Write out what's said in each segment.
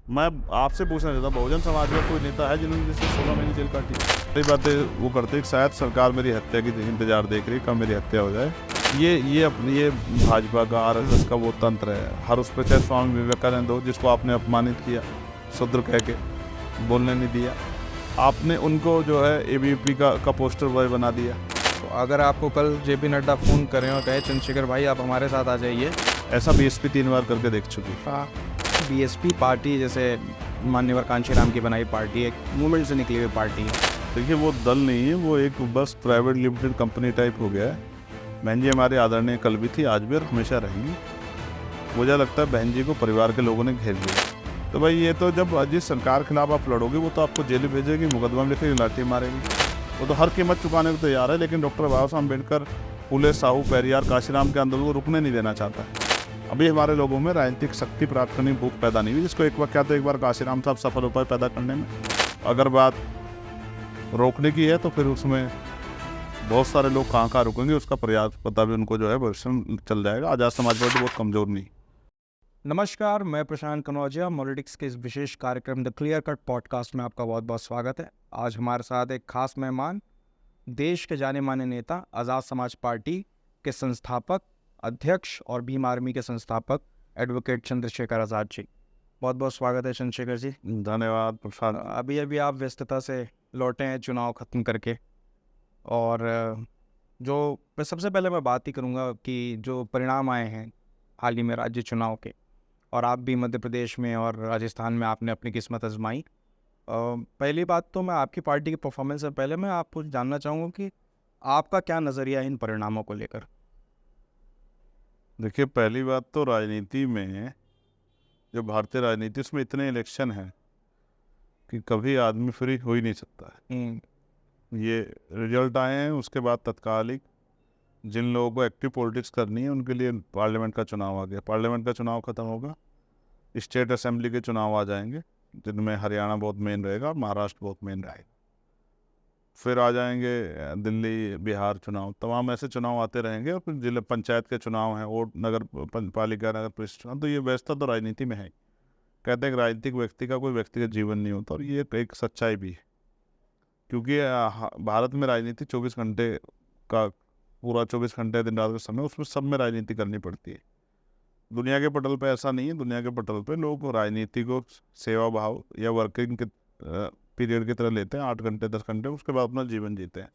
मैं आपसे पूछना चाहता हूँ, बहुजन समाज का कोई नेता है जिन्होंने जिससे 16 महीने जेल काटी? कई बातें वो करते हैं कि शायद सरकार मेरी हत्या की इंतजार देख रही है, कब मेरी हत्या हो जाए। ये भाजपा का, आरएसएस का वो तंत्र है। हर उस पर, चाहे स्वामी विवेकानंद हो जिसको आपने अपमानित किया, शूद्र कह के बोलने नहीं दिया, आपने उनको जो है एबीवीपी का पोस्टर बॉय बना दिया। तो अगर आपको कल जेपी नड्डा फ़ोन करें और कहे चंद्रशेखर भाई आप हमारे साथ आ जाइए, ऐसा बीएसपी 3 बार करके देख चुकी। बीएसपी पार्टी जैसे माननीय कांशीराम की बनाई पार्टी एक मूवमेंट से निकली हुई पार्टी है। देखिए, वो दल नहीं है, वो एक बस प्राइवेट लिमिटेड कंपनी टाइप हो गया है। बहन जी हमारे आदरणीय कल भी थी, आज भी और हमेशा रहेंगी। मुझे लगता है बहन जी को परिवार के लोगों ने घेर लिया। तो भाई ये तो जब जिस सरकार के खिलाफ आप लड़ोगे वो तो आपको जेल भेजेगी, मुकदमा में लिखेगी, लाठी मारेगी। वो तो हर कीमत चुकाने को तैयार है, लेकिन डॉक्टर बाबा साहब अम्बेडकर, फुले साहू, पेरियार, काशीराम के आंदोलन को रुकने नहीं देना चाहता है। अभी हमारे लोगों में राजनीतिक शक्ति प्राप्त करने की भूख पैदा नहीं हुई, जिसको एक बार काशीराम साहब सफल हो पाए पैदा करने में। अगर बात रोकने की है तो फिर उसमें बहुत सारे लोग कहाँ रुकेंगे, उसका प्रयास पता भी उनको जो है भविष्य में चल जाएगा। आज़ाद समाज पार्टी बहुत कमज़ोर नहीं। नमस्कार, मैं प्रशांत कनौजिया। पॉलिटिक्स के इस विशेष कार्यक्रम द क्लियर कट पॉडकास्ट में आपका बहुत बहुत स्वागत है। आज हमारे साथ एक खास मेहमान, देश के जाने माने नेता, आज़ाद समाज पार्टी के संस्थापक, अध्यक्ष और भीम आर्मी के संस्थापक एडवोकेट चंद्रशेखर आज़ाद जी। बहुत बहुत स्वागत है चंद्रशेखर जी। धन्यवाद प्रसाद। अभी आप व्यस्तता से लौटे हैं चुनाव ख़त्म करके, और जो मैं सबसे पहले मैं बात ही करूँगा कि जो परिणाम आए हैं हाल ही में राज्य चुनाव के, और आप भी मध्य प्रदेश में और राजस्थान में आपने अपनी किस्मत आजमाई। पहली बात तो मैं आपकी पार्टी की परफॉर्मेंस से पहले मैं आपको जानना चाहूँगा कि आपका क्या नज़रिया है इन परिणामों को लेकर। देखिए, पहली बात तो राजनीति में, जो भारतीय राजनीति, उसमें इतने इलेक्शन हैं कि कभी आदमी फ्री हो ही नहीं सकता है। ये रिजल्ट आए हैं, उसके बाद तत्कालिक जिन लोगों को एक्टिव पॉलिटिक्स करनी है उनके लिए पार्लियामेंट का चुनाव आ गया। पार्लियामेंट का चुनाव खत्म होगा, स्टेट असेंबली के चुनाव आ जाएंगे, जिनमें हरियाणा बहुत मेन रहेगा और महाराष्ट्र बहुत मेन रहेगा। फिर आ जाएंगे दिल्ली, बिहार चुनाव, तमाम ऐसे चुनाव आते रहेंगे। और फिर जिले पंचायत के चुनाव हैं, और नगर पालिका, नगर परिषद चुनाव। तो ये व्यवस्था तो राजनीति में है। कहते हैं कि राजनीतिक व्यक्ति का कोई व्यक्तिगत जीवन नहीं होता, और ये एक सच्चाई भी है। क्योंकि भारत में राजनीति 24 घंटे का, पूरा 24 घंटे दिन रात का समय, उसमें सब में राजनीति करनी पड़ती है। दुनिया के पटल पे ऐसा नहीं है। दुनिया के पटल पे लोग राजनीति को सेवा भाव या वर्किंग के पीरियड की तरह लेते हैं, 8 घंटे 10 घंटे, उसके बाद अपना जीवन जीते हैं।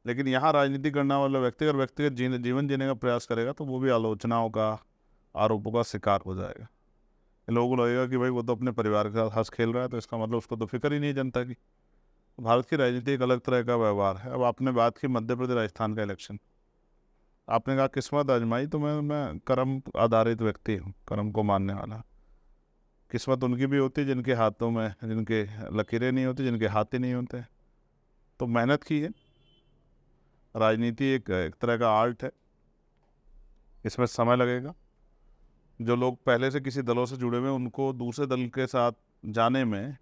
लेकिन यहाँ राजनीति करने वाला व्यक्ति अगर व्यक्तिगत जीवन जीने का प्रयास करेगा तो वो भी आलोचनाओं का, आरोपों का शिकार हो जाएगा। लोगों को लगेगा कि भाई वो तो अपने परिवार के साथ हंस खेल रहा है, तो इसका मतलब उसको तो फिक्र ही नहीं जनता की। भारत की राजनीति एक अलग तरह का व्यवहार है। अब आपने बात की मध्य प्रदेश राजस्थान का इलेक्शन, आपने कहा किस्मत आजमाई, तो मैं कर्म आधारित व्यक्ति हूँ, कर्म को मानने वाला। किस्मत उनकी भी होती है जिनके हाथों में, जिनके लकीरें नहीं होती, जिनके हाथ ही नहीं होते। तो मेहनत की है। राजनीति एक तरह का आर्ट है, इसमें समय लगेगा। जो लोग पहले से किसी दलों से जुड़े हुए हैं, उनको दूसरे दल के साथ जाने में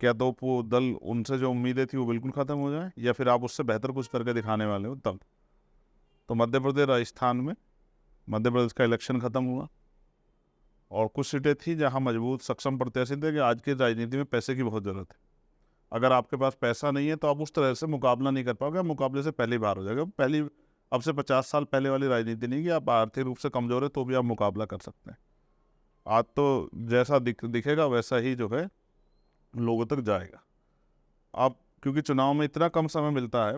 क्या तो वो दल, उनसे जो उम्मीदें थी वो बिल्कुल ख़त्म हो जाए, या फिर आप उससे बेहतर कुछ करके दिखाने वाले हो तब। तो मध्य प्रदेश राजस्थान में मध्य प्रदेश का इलेक्शन ख़त्म हुआ, और कुछ सीटें थी जहां मजबूत सक्षम प्रत्याशी थे कि आज की राजनीति में पैसे की बहुत ज़रूरत है। अगर आपके पास पैसा नहीं है तो आप उस तरह से मुकाबला नहीं कर पाओगे, मुकाबले से पहले ही बाहर हो जाएगा। पहली, अब से 50 साल पहले वाली राजनीति नहीं कि आप आर्थिक रूप से कमज़ोर है तो भी आप मुकाबला कर सकते हैं। आज तो जैसा दिखेगा वैसा ही जो है लोगों तक जाएगा। अब क्योंकि चुनाव में इतना कम समय मिलता है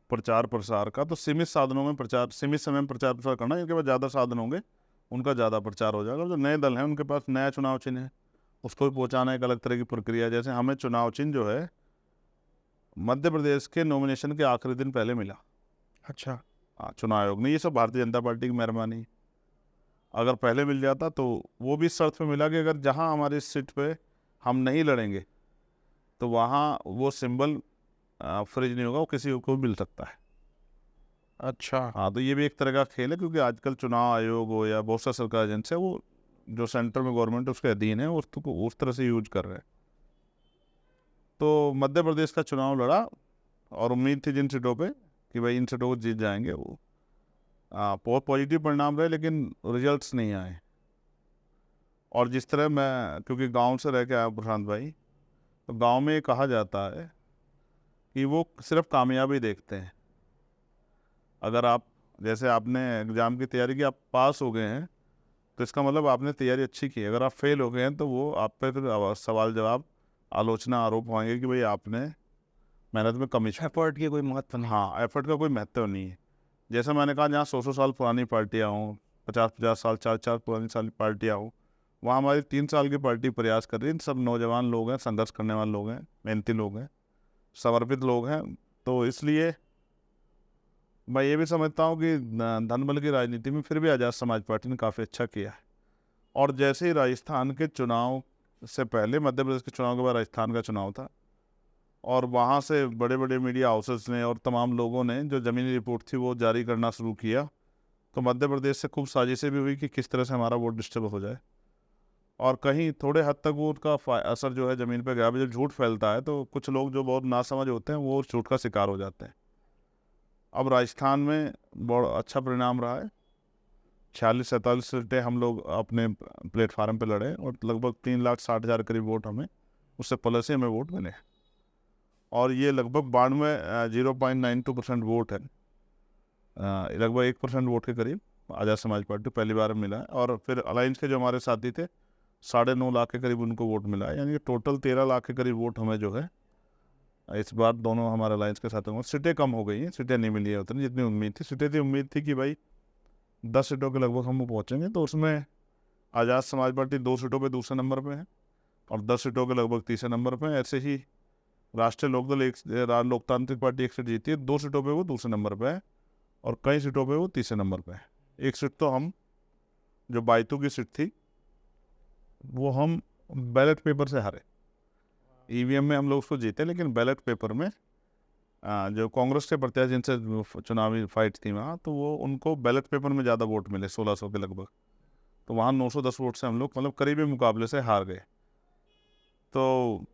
प्रचार प्रसार का, तो सीमित साधनों में प्रचार, सीमित समय में प्रचार प्रसार करना, इनके पास ज़्यादा साधन होंगे, उनका ज़्यादा प्रचार हो जाएगा। जो नए दल हैं उनके पास नया चुनाव चिन्ह है, उसको भी पहुंचाना एक अलग तरह की प्रक्रिया है। जैसे हमें चुनाव चिन्ह जो है मध्य प्रदेश के नॉमिनेशन के आखिरी दिन पहले मिला। अच्छा। हाँ, चुनाव आयोग ने, ये सब भारतीय जनता पार्टी की मेहरबानी। अगर पहले मिल जाता तो वो भी शर्त पे मिला कि अगर जहाँ हमारी सीट पे हम नहीं लड़ेंगे तो वहाँ वो सिंबल फ्रिज नहीं होगा, वो किसी को भी मिल सकता है। अच्छा। हाँ, तो ये भी एक तरह का खेल है, क्योंकि आजकल चुनाव आयोग हो या बहुत सा सरकार एजेंसी है, वो जो सेंटर में गवर्नमेंट उसके अधीन है, उसको उस तरह से यूज कर रहे हैं। तो मध्य प्रदेश का चुनाव लड़ा, और उम्मीद थी जिन सीटों पे कि भाई इन सीटों को जीत जाएंगे। वो बहुत पॉजिटिव परिणाम रहे, लेकिन रिजल्ट्स नहीं आए। और जिस तरह मैं, क्योंकि गांव से रह के आया प्रशांत भाई, तो गांव में ये कहा जाता है कि वो सिर्फ कामयाबी देखते हैं। अगर आप, जैसे आपने एग्ज़ाम की तैयारी की, आप पास हो गए हैं, तो इसका मतलब आपने तैयारी अच्छी की। अगर आप फेल हो गए हैं तो वो आप पे फिर सवाल जवाब, आलोचना, आरोप होंगे कि भाई आपने मेहनत में कमी छोड़ी। एफर्ट की कोई महत्व नहीं। हाँ, एफर्ट का कोई महत्व नहीं है। जैसे मैंने कहा, जहाँ 100 साल पुरानी पार्टियाँ हों, 50 साल, 4 पुरानी साल पार्टियाँ हों, वहाँ हमारी 3 साल की पार्टी प्रयास कर रही है। सब नौजवान लोग हैं, संघर्ष करने वाले लोग हैं, मेहनती लोग हैं, समर्पित लोग हैं। तो इसलिए मैं ये भी समझता हूँ कि धनबल की राजनीति में फिर भी आज़ाद समाज पार्टी ने काफ़ी अच्छा किया है। और जैसे ही राजस्थान के चुनाव से पहले, मध्य प्रदेश के चुनाव के बाद राजस्थान का चुनाव था, और वहाँ से बड़े बड़े मीडिया हाउसेस ने और तमाम लोगों ने जो ज़मीनी रिपोर्ट थी वो जारी करना शुरू किया, तो मध्य प्रदेश से खूब साजिशें भी हुई कि किस तरह से हमारा वोट डिस्टर्ब हो जाए। और कहीं थोड़े हद तक वो उनका असर जो है ज़मीन पर गया भी। जब झूठ फैलता है तो कुछ लोग जो बहुत नासमझ होते हैं वो उस झूठ का शिकार हो जाते हैं। अब राजस्थान में बहुत अच्छा परिणाम रहा है। 46-47 सीटें हम लोग अपने प्लेटफार्म पे लड़े और लगभग 3,60,000 करीब वोट हमें, उससे प्लस ही हमें वोट मिले। और ये लगभग 0.92% वोट है, लगभग 1% वोट के करीब आज़ाद समाज पार्टी पहली बार मिला है। और फिर अलायंस के जो हमारे साथी थे, 9.5 लाख के करीब उनको वोट मिला है। यानी कि टोटल 13 लाख के करीब वोट हमें जो है इस बार दोनों हमारे अलायंस के साथ होंगे। सीटें कम हो गई हैं, सीटें नहीं मिली है उतनी जितनी उम्मीद थी। सीटें थी, उम्मीद थी कि भाई 10 सीटों के लगभग हम पहुँचेंगे, तो उसमें आज़ाद समाज पार्टी 2 सीटों पे दूसरे नंबर पे है और 10 सीटों के लगभग तीसरे नंबर पे है। ऐसे ही राष्ट्रीय लोकदल लोकतांत्रिक पार्टी 1 सीट जीती है, 2 सीटों पे वो दूसरे नंबर पे है और कई सीटों पे वो तीसरे नंबर पे है। 1 सीट तो हम, जो बायतू की सीट थी, वो हम बैलेट पेपर से हारे। ईवीएम में हम लोग उसको जीते, लेकिन बैलेट पेपर में जो कांग्रेस के प्रत्याशी जिनसे चुनावी फाइट थी वहाँ, तो वो उनको बैलेट पेपर में ज़्यादा वोट मिले, 1600 के लगभग। तो वहाँ 910 वोट से हम लोग मतलब करीबी मुकाबले से हार गए। तो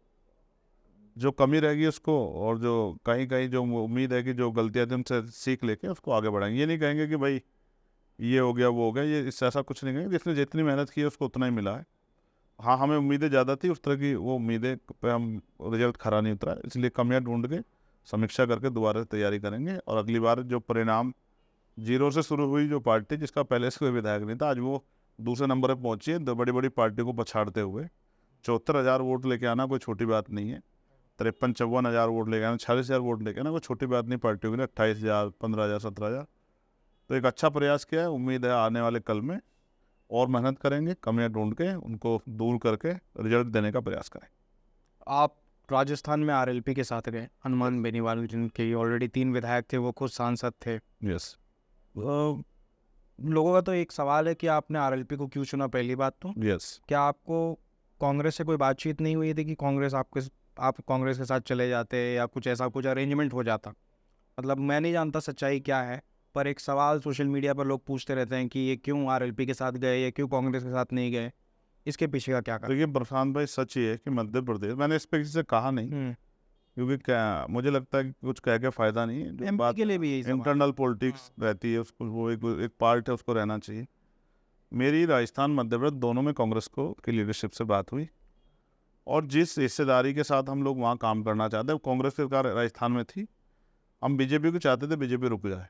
जो कमी रहेगी उसको, और जो कहीं कहीं जो उम्मीद है कि जो गलतियाँ थी उनसे सीख लेके उसको आगे बढ़ाएंगे। ये नहीं कहेंगे कि भाई ये हो गया वो हो गया, ये इससे ऐसा कुछ नहीं कहेंगे। जिसने जितनी मेहनत की है उसको उतना ही मिला है। हाँ, हमें उम्मीदें ज़्यादा थी, उस तरह की वो उम्मीदें पे हम रिजल्ट खरा नहीं उतरा, इसलिए कमियाँ ढूंढ के समीक्षा करके दोबारा तैयारी करेंगे। और अगली बार जो परिणाम, 0 से शुरू हुई जो पार्टी जिसका पहले से कोई विधायक नहीं था, आज वो दूसरे नंबर पर पहुंची है, 2 बड़ी बड़ी पार्टियों को पछाड़ते हुए। 74,000 वोट लेके आना कोई छोटी बात नहीं है। 53-54,000 वोट लेके आना, 46,000 वोट लेके आना कोई छोटी बात नहीं पार्टियों के लिए। 28,000, 15,000, 17,000, तो एक अच्छा प्रयास किया है। उम्मीद है आने वाले कल में और मेहनत करेंगे, कमियां ढूंढ के उनको दूर करके रिजल्ट देने का प्रयास करें। आप राजस्थान में आरएलपी के साथ गए, हनुमान बेनीवाल जिनके ऑलरेडी 3 विधायक थे, वो खुद सांसद थे। यस। लोगों का तो एक सवाल है कि आपने आरएलपी को क्यों चुना, पहली बात तो। यस। क्या आपको कांग्रेस से कोई बातचीत नहीं हुई थी कि आप कांग्रेस के साथ चले जाते या कुछ ऐसा कुछ अरेंजमेंट हो जाता? मतलब मैं नहीं जानता सच्चाई क्या है, पर एक सवाल सोशल मीडिया पर लोग पूछते रहते हैं कि ये क्यों आरएलपी के साथ गए या क्यों कांग्रेस के साथ नहीं गए, इसके पीछे का क्या कारण? देखिए प्रशांत भाई, सच ये है कि मध्य प्रदेश, मैंने इस पे किसी से कहा नहीं, क्योंकि क्या मुझे लगता है कि कुछ कह के फायदा नहीं है। जो एमपी बात के लिए भी यही सवाल। इंटरनल पॉलिटिक्स रहती है, उसको वो एक पार्ट है, उसको रहना चाहिए। मेरी राजस्थान मध्य प्रदेश दोनों में कांग्रेस को की लीडरशिप से बात हुई, और जिस हिस्सेदारी के साथ हम लोग वहाँ काम करना चाहते हैं, कांग्रेस की सरकार राजस्थान में थी, हम बीजेपी को चाहते थे बीजेपी रुक जाए।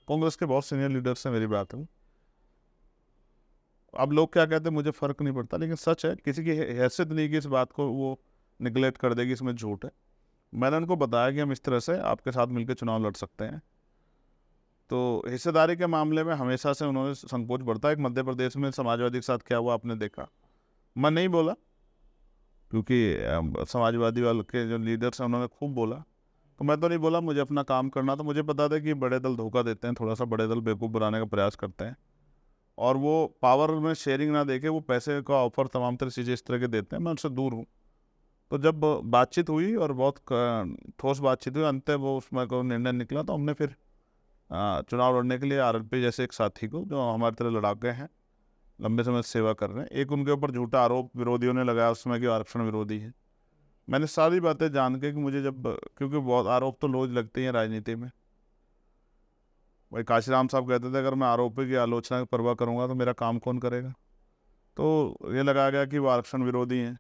कांग्रेस के बहुत सीनियर लीडर से मेरी बात हुई। अब लोग क्या कहते हैं मुझे फ़र्क नहीं पड़ता, लेकिन सच है, किसी की हैसियत नहीं कि इस बात को वो निगलेक्ट कर देगी, इसमें झूठ है। मैंने उनको बताया कि हम इस तरह से आपके साथ मिलकर चुनाव लड़ सकते हैं। तो हिस्सेदारी के मामले में हमेशा से उन्होंने संकोच बरता। एक मध्य प्रदेश में समाजवादी के साथ क्या हुआ आपने देखा, मैं नहीं बोला, क्योंकि समाजवादी वाले के जो लीडर्स हैं उन्होंने खूब बोला, तो मैं तो नहीं बोला। मुझे अपना काम करना था। मुझे पता था कि बड़े दल धोखा देते हैं, थोड़ा सा बड़े दल बेवकूफ़ बनाने का प्रयास करते हैं, और वो पावर में शेयरिंग ना देके वो पैसे का ऑफर, तमाम तरह चीज़ें इस तरह के देते हैं। मैं उनसे दूर हूँ। तो जब बातचीत हुई और बहुत ठोस बातचीत हुई, अंत वो उसमें को निर्णय निकला, तो हमने फिर चुनाव लड़ने के लिए आरएलपी जैसे एक साथी को, जो हमारी तरह लड़ाके हैं, लंबे समय से सेवा कर रहे हैं, एक उनके ऊपर झूठा आरोप विरोधियों ने लगाया उसमें कि आरक्षण विरोधी है। मैंने सारी बातें जान के, कि मुझे जब, क्योंकि बहुत आरोप तो रोज लगते हैं राजनीति में। भाई काशीराम साहब कहते थे अगर मैं आरोपी की आलोचना की परवाह करूंगा तो मेरा काम कौन करेगा। तो ये लगाया गया कि वो आरक्षण विरोधी हैं।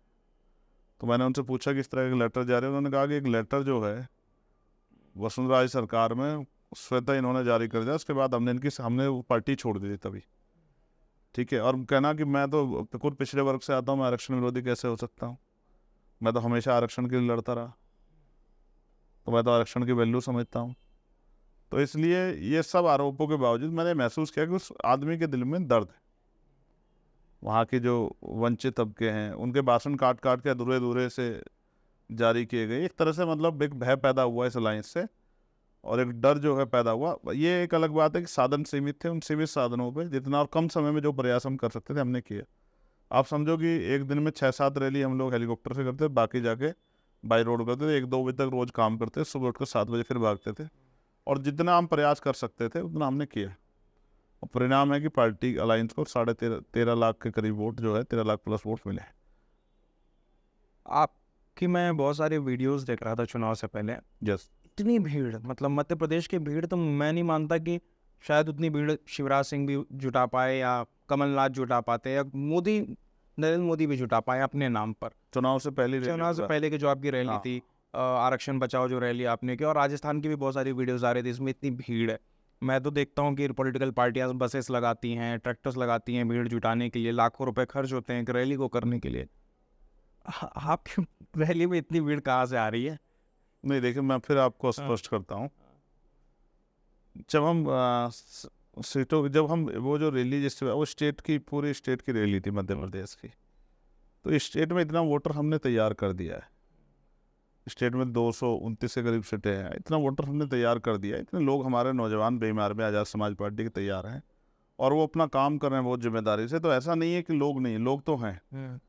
तो मैंने उनसे पूछा कि इस तरह के लेटर जा रहे हैं। उन्होंने कहा कि एक लेटर जो है वसुंधरा राजे सरकार में स्वतः इन्होंने जारी कर दिया, उसके बाद हमने वो पार्टी छोड़ दी थी तभी। ठीक है, और कहना कि मैं तो बिल्कुल पिछड़े वर्ग से आता हूँ, मैं आरक्षण विरोधी कैसे हो सकता हूँ, मैं तो हमेशा आरक्षण के लिए लड़ता रहा, तो मैं तो आरक्षण की वैल्यू समझता हूँ। तो इसलिए ये सब आरोपों के बावजूद मैंने महसूस किया कि उस आदमी के दिल में दर्द है। वहाँ के जो वंचित तबके हैं उनके भाषण काट काट के अधूरे अधूरे से जारी किए गए। एक तरह से मतलब एक भय पैदा हुआ इस अलायंस से, और एक डर जो है पैदा हुआ। ये एक अलग बात है कि साधन सीमित थे, उन सीमित साधनों पे जितना और कम समय में जो प्रयास हम कर सकते थे हमने किया। आप समझो कि एक दिन में 6-7 रैली हम लोग हेलीकॉप्टर से करते, बाकी जाके बाई रोड करते थे। 1-2 बजे तक रोज़ काम करते, सुबह उठ कर 7 बजे फिर भागते थे, और जितना हम प्रयास कर सकते थे उतना हमने किया। और परिणाम है कि पार्टी अलायंस को 13.5 लाख के करीब वोट जो है, 13 लाख प्लस वोट मिले। आपकी मैं बहुत सारे वीडियोस देख रहा था चुनाव से पहले। यस, इतनी भीड़, मतलब मध्य प्रदेश की भीड़ तो मैं नहीं मानता कि शायद उतनी भीड़ शिवराज सिंह भी जुटा पाए या कमलनाथ जुटा पाते या नरेंद्र मोदी भी जुटा पाए अपने नाम पर। चुनाव से पहले चुनाव से पहले की जो आपकी रैली हाँ। थी, आरक्षण बचाओ जो रैली आपने की, और राजस्थान की भी बहुत सारी वीडियोस आ रही थी, इसमें इतनी भीड़ है। मैं तो देखता हूँ कि पॉलिटिकल पार्टियां बसेस लगाती हैं, ट्रैक्टर्स लगाती हैं भीड़ जुटाने के लिए, लाखों रुपए खर्च होते हैं एक रैली को करने के लिए। आपकी रैली में इतनी भीड़ कहाँ से आ रही है? नहीं, देखिए मैं फिर आपको स्पष्ट करता हूँ। जब हम जब हम वो जो रैली जिस वो स्टेट की, पूरी स्टेट की रैली थी मध्य प्रदेश की, तो इस स्टेट में इतना वोटर हमने तैयार कर दिया है। स्टेट में 229 के करीब सीटें हैं, इतना वोटर हमने तैयार कर दिया है। इतने लोग हमारे नौजवान बेमार में आज़ाद समाज पार्टी के तैयार हैं, और वो अपना काम कर रहे हैं बहुत जिम्मेदारी से। तो ऐसा नहीं है कि लोग नहीं, लोग तो हैं,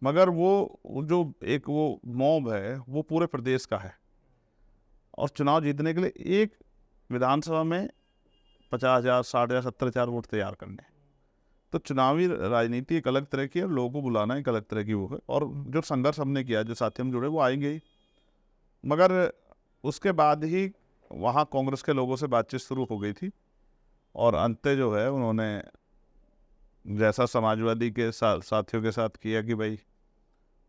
मगर वो जो एक वो मॉब है वो पूरे प्रदेश का है। और चुनाव जीतने के लिए एक विधानसभा में 50,000, 60,000, 70,000 वोट तैयार करने। तो चुनावी राजनीति एक अलग तरह की है, लोगों को बुलाना एक अलग तरह की वो है। और जो संघर्ष हमने किया, जो साथी हम जुड़े, वो आएंगे ही। मगर उसके बाद ही वहाँ कांग्रेस के लोगों से बातचीत शुरू हो गई थी, और अंत जो है उन्होंने जैसा समाजवादी के साथियों के साथ किया कि भाई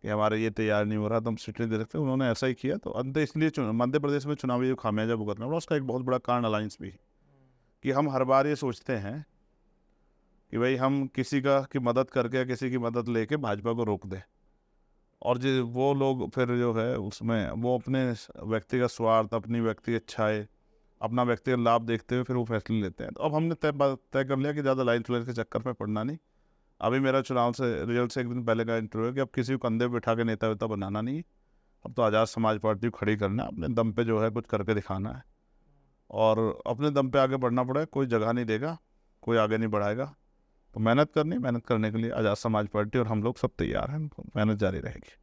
कि हमारे ये तैयार नहीं हो रहा तो हम सीटें दे सकते हैं, उन्होंने ऐसा ही किया। तो अंत इसलिए मध्य प्रदेश में चुनावी जो खामियाजा भुगतना पड़ा, उसका एक बहुत बड़ा कारण अलायंस भी है कि हम हर बार ये सोचते हैं कि भाई हम किसी की मदद करके या किसी की मदद लेके भाजपा को रोक दें, और जो वो लोग फिर जो है उसमें वो अपने व्यक्तिगत स्वार्थ, अपनी व्यक्तिगत इच्छाएं, अपना व्यक्तिगत लाभ देखते हुए फिर वो फैसले लेते हैं। तो अब हमने तय कर लिया कि ज़्यादा लाइन फ्लेयर के चक्कर में पड़ना नहीं। अभी मेरा चुनाव से रिजल्ट से एक दिन पहले का इंटरव्यू है कि अब किसी को कंधे पे बिठा के नेता वेता बनाना नहीं है। अब तो आज़ाद समाज पार्टी को खड़ी करना है, अपने दम पे जो है कुछ करके दिखाना है, और अपने दम पे आगे बढ़ना पड़ेगा। कोई जगह नहीं देगा, कोई आगे नहीं बढ़ाएगा। तो मेहनत करने के लिए आज़ाद समाज पार्टी और हम लोग सब तैयार हैं, मेहनत जारी रहेगी।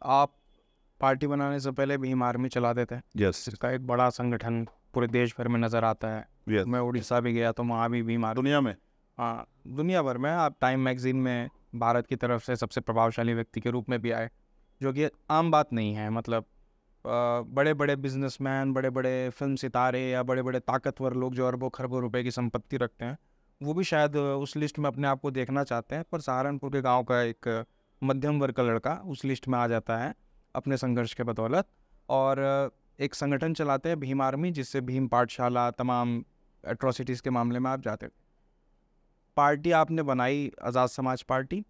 आप पार्टी बनाने से पहले भीम आर्मी चलाते थे, यस, जिसका एक बड़ा संगठन पूरे देश भर में नज़र आता है। यस, मैं उड़ीसा भी गया तो वहाँ भी भीम आर्मी, दुनिया में, हाँ दुनिया भर में। आप टाइम मैगजीन में भारत की तरफ से सबसे प्रभावशाली व्यक्ति के रूप में भी आए, जो कि आम बात नहीं है। मतलब बड़े बड़े बिजनेसमैन, बड़े बड़े फिल्म सितारे या बड़े बड़े ताकतवर लोग जो अरबों खरबों रुपए की संपत्ति रखते हैं, वो भी शायद उस लिस्ट में अपने आप को देखना चाहते हैं। पर सहारनपुर के गांव का एक मध्यम वर्ग का लड़का उस लिस्ट में आ जाता है अपने संघर्ष के बदौलत, और एक संगठन चलाते हैं भीम आर्मी, जिससे भीम पाठशाला, तमाम एट्रोसिटीज़ के मामले में आप जाते थे। पार्टी आपने बनाई आज़ाद समाज पार्टी।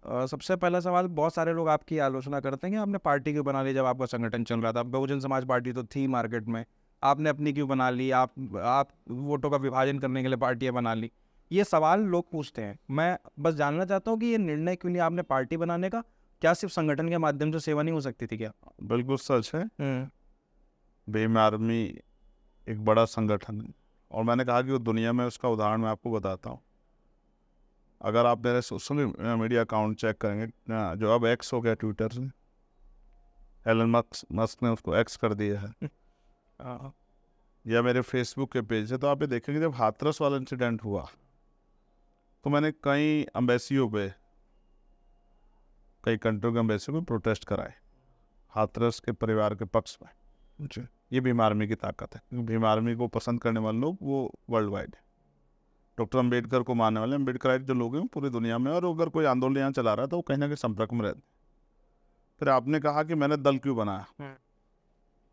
सबसे पहला सवाल, बहुत सारे लोग आपकी आलोचना करते हैं कि आपने पार्टी क्यों बना ली जब आपका संगठन चल रहा था। बहुजन समाज पार्टी तो थी मार्केट में, आपने अपनी क्यों बना ली? आप वोटों का विभाजन करने के लिए पार्टियां बना ली। ये सवाल लोग पूछते हैं। मैं बस जानना चाहता हूँ कि ये निर्णय क्यों लिया आपने पार्टी बनाने का? क्या सिर्फ संगठन के माध्यम से सेवा नहीं हो सकती थी क्या? बिल्कुल सच है। भीम आर्मी एक बड़ा संगठन है, और मैंने कहा कि वो दुनिया में, उसका उदाहरण मैं आपको बताता हूँ। अगर आप मेरे सोशल मीडिया अकाउंट चेक करेंगे, जो अब एक्स हो गया ट्विटर से, एलन मस्क ने उसको एक्स कर दिया है, या मेरे फेसबुक के पेज से, तो आप ये देखेंगे जब हाथरस वाला इंसिडेंट हुआ तो मैंने कई एम्बेसियों पे, कई कंट्रियों के एम्बेसियों पे प्रोटेस्ट कराए हाथरस के परिवार के पक्ष में। ये भीम आर्मी की ताकत है। भीम आर्मी को पसंद करने वाले लोग वो वर्ल्ड वाइड है। डॉक्टर अम्बेडकर को मानने वाले अम्बेडकराइट जो लोग हैं पूरी दुनिया में, और अगर कोई आंदोलन यहाँ चला रहा है तो वो कहीं ना कहीं संपर्क में रहते हैं। फिर आपने कहा कि मैंने दल क्यों बनाया,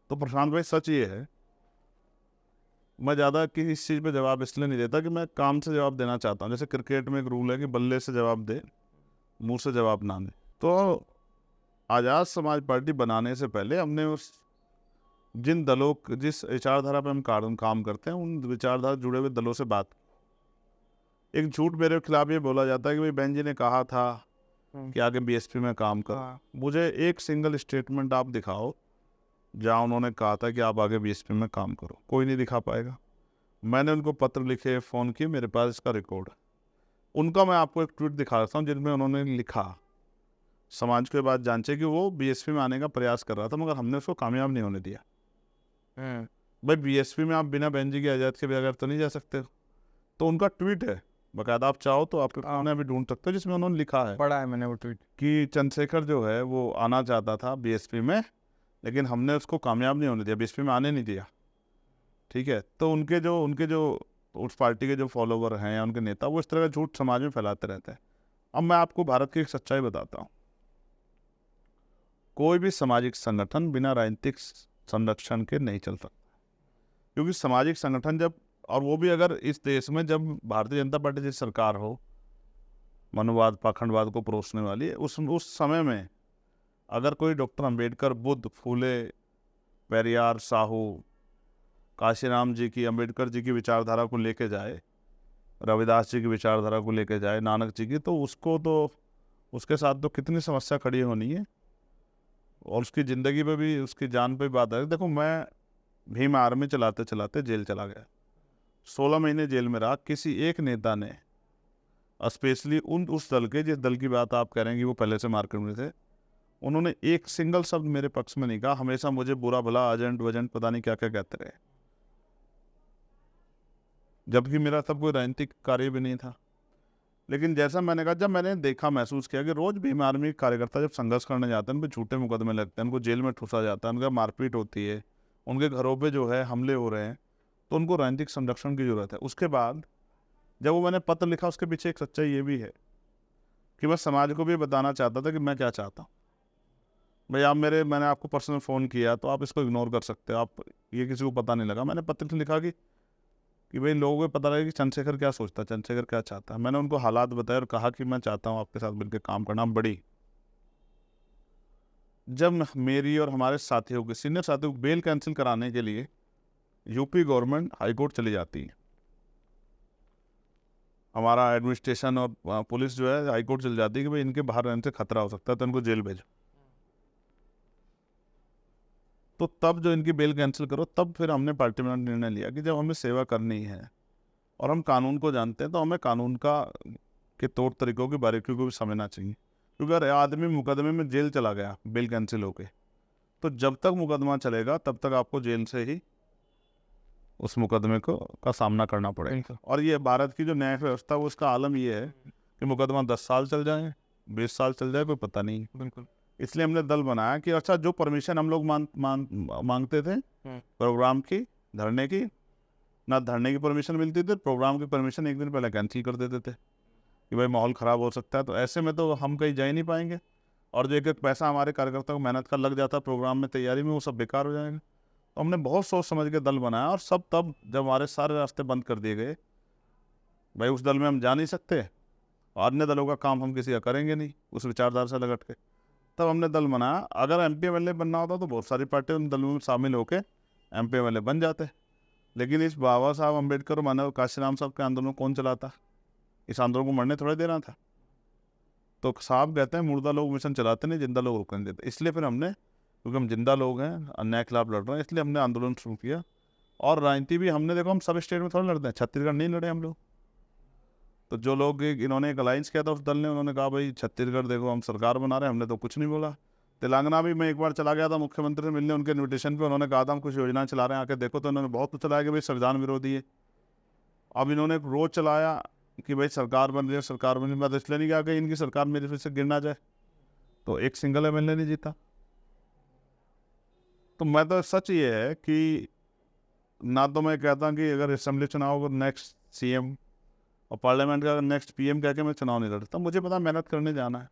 तो प्रशांत भाई सच ये है, मैं ज़्यादा किसी इस चीज़ पे जवाब इसलिए नहीं देता कि मैं काम से जवाब देना चाहता हूँ। जैसे क्रिकेट में एक रूल है कि बल्ले से जवाब दे, मुंह से जवाब ना दे। तो आज़ाद समाज पार्टी बनाने से पहले हमने उस जिन दलों जिस विचारधारा पे हम काम करते हैं उन विचारधारा जुड़े हुए दलों से बात। एक झूठ मेरे खिलाफ ये बोला जाता है कि भाई बहन जी ने कहा था कि आगे बीएसपी में काम कर। मुझे एक सिंगल स्टेटमेंट आप दिखाओ जहाँ उन्होंने कहा था कि आप आगे बीएसपी में काम करो, कोई नहीं दिखा पाएगा। मैंने उनको पत्र लिखे, फ़ोन किए, मेरे पास इसका रिकॉर्ड है। उनका मैं आपको एक ट्वीट दिखा रहा हूँ जिनमें उन्होंने लिखा समाज के बाद जांचे कि वो बीएसपी में आने का प्रयास कर रहा था मगर हमने उसको कामयाब नहीं होने दिया। भाई बीएसपी में आप बिना बहन जी की आज़ाद के बगैर तो नहीं जा सकते हो। तो उनका ट्वीट है बाकायदा, आप चाहो तो आपके सामने अभी ढूंढ सकते हो, जिसमें उन्होंने लिखा है, पढ़ा है मैंने वो ट्वीट, कि चंद्रशेखर जो है वो आना चाहता था बीएसपी में लेकिन हमने उसको कामयाब नहीं होने दिया, बीएसपी में आने नहीं दिया। ठीक है, तो उनके जो उस पार्टी के जो फॉलोवर हैं या उनके नेता वो इस तरह का झूठ समाज में फैलाते रहते हैं। अब मैं आपको भारत की एक सच्चाई बताता हूँ, कोई भी सामाजिक संगठन बिना राजनीतिक संरक्षण के नहीं चल सकता। क्योंकि सामाजिक संगठन जब, और वो भी अगर इस देश में जब भारतीय जनता पार्टी जैसी सरकार हो, मनुवाद पाखंडवाद को परोसने वाली, उस समय में अगर कोई डॉक्टर अम्बेडकर, बुद्ध, फूले, पेरियार, साहू, काशीराम जी की, अम्बेडकर जी की विचारधारा को लेके जाए, रविदास जी की विचारधारा को लेके जाए, नानक जी की, तो उसके साथ तो कितनी समस्या खड़ी होनी है और उसकी ज़िंदगी पे भी, उसकी जान पे भी बात है। देखो, मैं भीम आर्मी चलाते चलाते जेल चला गया, 16 महीने जेल में रहा। किसी एक नेता ने, स्पेशली उस दल के, जिस दल की बात आप कह रहे हैं कि वो पहले से मार्केट में थे, उन्होंने एक सिंगल शब्द मेरे पक्ष में नहीं कहा। हमेशा मुझे बुरा भला, एजेंट वजेंट, पता नहीं क्या क्या कहते रहे, जबकि मेरा तब कोई राजनीतिक कार्य भी नहीं था। लेकिन जैसा मैंने कहा, जब मैंने देखा, महसूस किया कि रोज भीम आर्मी कार्यकर्ता जब संघर्ष करने जाते हैं, उन पर झूठे मुकदमे लगते हैं, उनको जेल में ठूसा जाता है, उनका मारपीट होती है, उनके घरों पे जो है हमले हो रहे हैं, तो उनको राजनीतिक संरक्षण की जरूरत है। उसके बाद जब वो मैंने पत्र लिखा, उसके पीछे एक सच्चाई ये भी है कि मैं समाज को भी बताना चाहता था कि मैं क्या चाहता हूँ। भाई आप मैंने आपको पर्सनल फ़ोन किया तो आप इसको इग्नोर कर सकते हो, आप ये किसी को पता नहीं लगा। मैंने पत्र लिखा कि भाई लोगों को पता लगे कि चंद्रशेखर क्या सोचता है, चंद्रशेखर क्या चाहता है। मैंने उनको हालात बताए और कहा कि मैं चाहता हूँ आपके साथ मिलकर काम करना। बड़ी जब मेरी और हमारे साथियों के, सीनियर साथियों को बेल कैंसिल कराने के लिए यूपी गवर्नमेंट हाईकोर्ट चली जाती है, हमारा एडमिनिस्ट्रेशन और पुलिस जो है हाईकोर्ट चली जाती है कि भाई इनके बाहर रहने से खतरा हो सकता है तो इनको जेल भेजो। तो तब जो इनकी बेल कैंसिल करो, तब फिर हमने पार्टी में निर्णय लिया कि जब हमें सेवा करनी है और हम कानून को जानते हैं तो हमें कानून के तौर तरीकों की बारीकियों को भी समझना चाहिए। क्योंकि अगर आदमी मुकदमे में जेल चला गया बेल कैंसिल होके, तो जब तक मुकदमा चलेगा तब तक आपको जेल से ही उस मुकदमे का सामना करना पड़ेगा। और ये भारत की जो न्याय व्यवस्था, वो उसका आलम ये है कि मुकदमा 10 साल चल जाए, 20 साल चल जाए, कोई पता नहीं। बिल्कुल। इसलिए हमने दल बनाया कि अच्छा, जो परमिशन हम लोग मांगते थे प्रोग्राम की, धरने की, ना धरने की परमिशन मिलती थी, प्रोग्राम की परमिशन एक दिन पहले कैंसिल कर देते थे कि भाई माहौल ख़राब हो सकता है। तो ऐसे में तो हम कहीं जा ही नहीं पाएंगे, और जो एक एक पैसा हमारे कार्यकर्ता को मेहनत का लग जाता प्रोग्राम में तैयारी में, वो सब बेकार हो जाएगा। तो हमने बहुत सोच समझ के दल बनाया, और सब तब जब हमारे सारे रास्ते बंद कर दिए गए, भाई उस दल में हम जा नहीं सकते, अन्य दलों का काम हम किसी का करेंगे नहीं उस विचारधारा से लगट के, तब हमने दल बनाया। अगर एमपी एमएलए बनना होता तो बहुत सारी पार्टी उन दलों में शामिल होकर एमपी एमएलए बन जाते। लेकिन इस बाबा साहब अम्बेडकर और मानव काशीराम साहब के आंदोलन कौन चलाता? इस आंदोलन को मरने थोड़ा देना था। तो साहब कहते हैं मुर्दा लोग मिशन चलाते नहीं, जिंदा लोग रुकने देते। इसलिए फिर हमने, क्योंकि हम जिंदा लोग हैं, अन्याय के खिलाफ लड़ रहे हैं, इसलिए हमने आंदोलन शुरू किया। और राजनीति भी हमने, देखो हम सब स्टेट में थोड़ा लड़ते हैं, छत्तीसगढ़ नहीं लड़े हम लोग। तो जो लोग इन्होंने एक अलायंस किया था उस दल ने, उन्होंने कहा भाई छत्तीसगढ़ देखो हम सरकार बना रहे हैं, हमने तो कुछ नहीं बोला। तेलंगाना भी मैं एक बार चला गया था मुख्यमंत्री से मिलने, उनके इन्विटेशन पे, उन्होंने कहा था हम कुछ योजनाएं चला रहे हैं, आके देखो। तो उन्होंने बहुत कुछ चलाया कि भाई संविधान विरोधी है। अब इन्होंने एक रोज चलाया कि भाई सरकार बन रही है, सरकार बन रही है। इसलिए नहीं कहा कि इनकी सरकार मेरे फिर से गिर ना जाए। तो एक सिंगल एमएलए नहीं जीता। तो मैं तो सच ये है कि ना तो मैं कहता कि अगर असेंबली चुनाव नेक्स्ट सीएम और पार्लियामेंट का नेक्स्ट पीएम कह के मैं चुनाव नहीं लड़ता, मुझे पता मेहनत करने जाना है।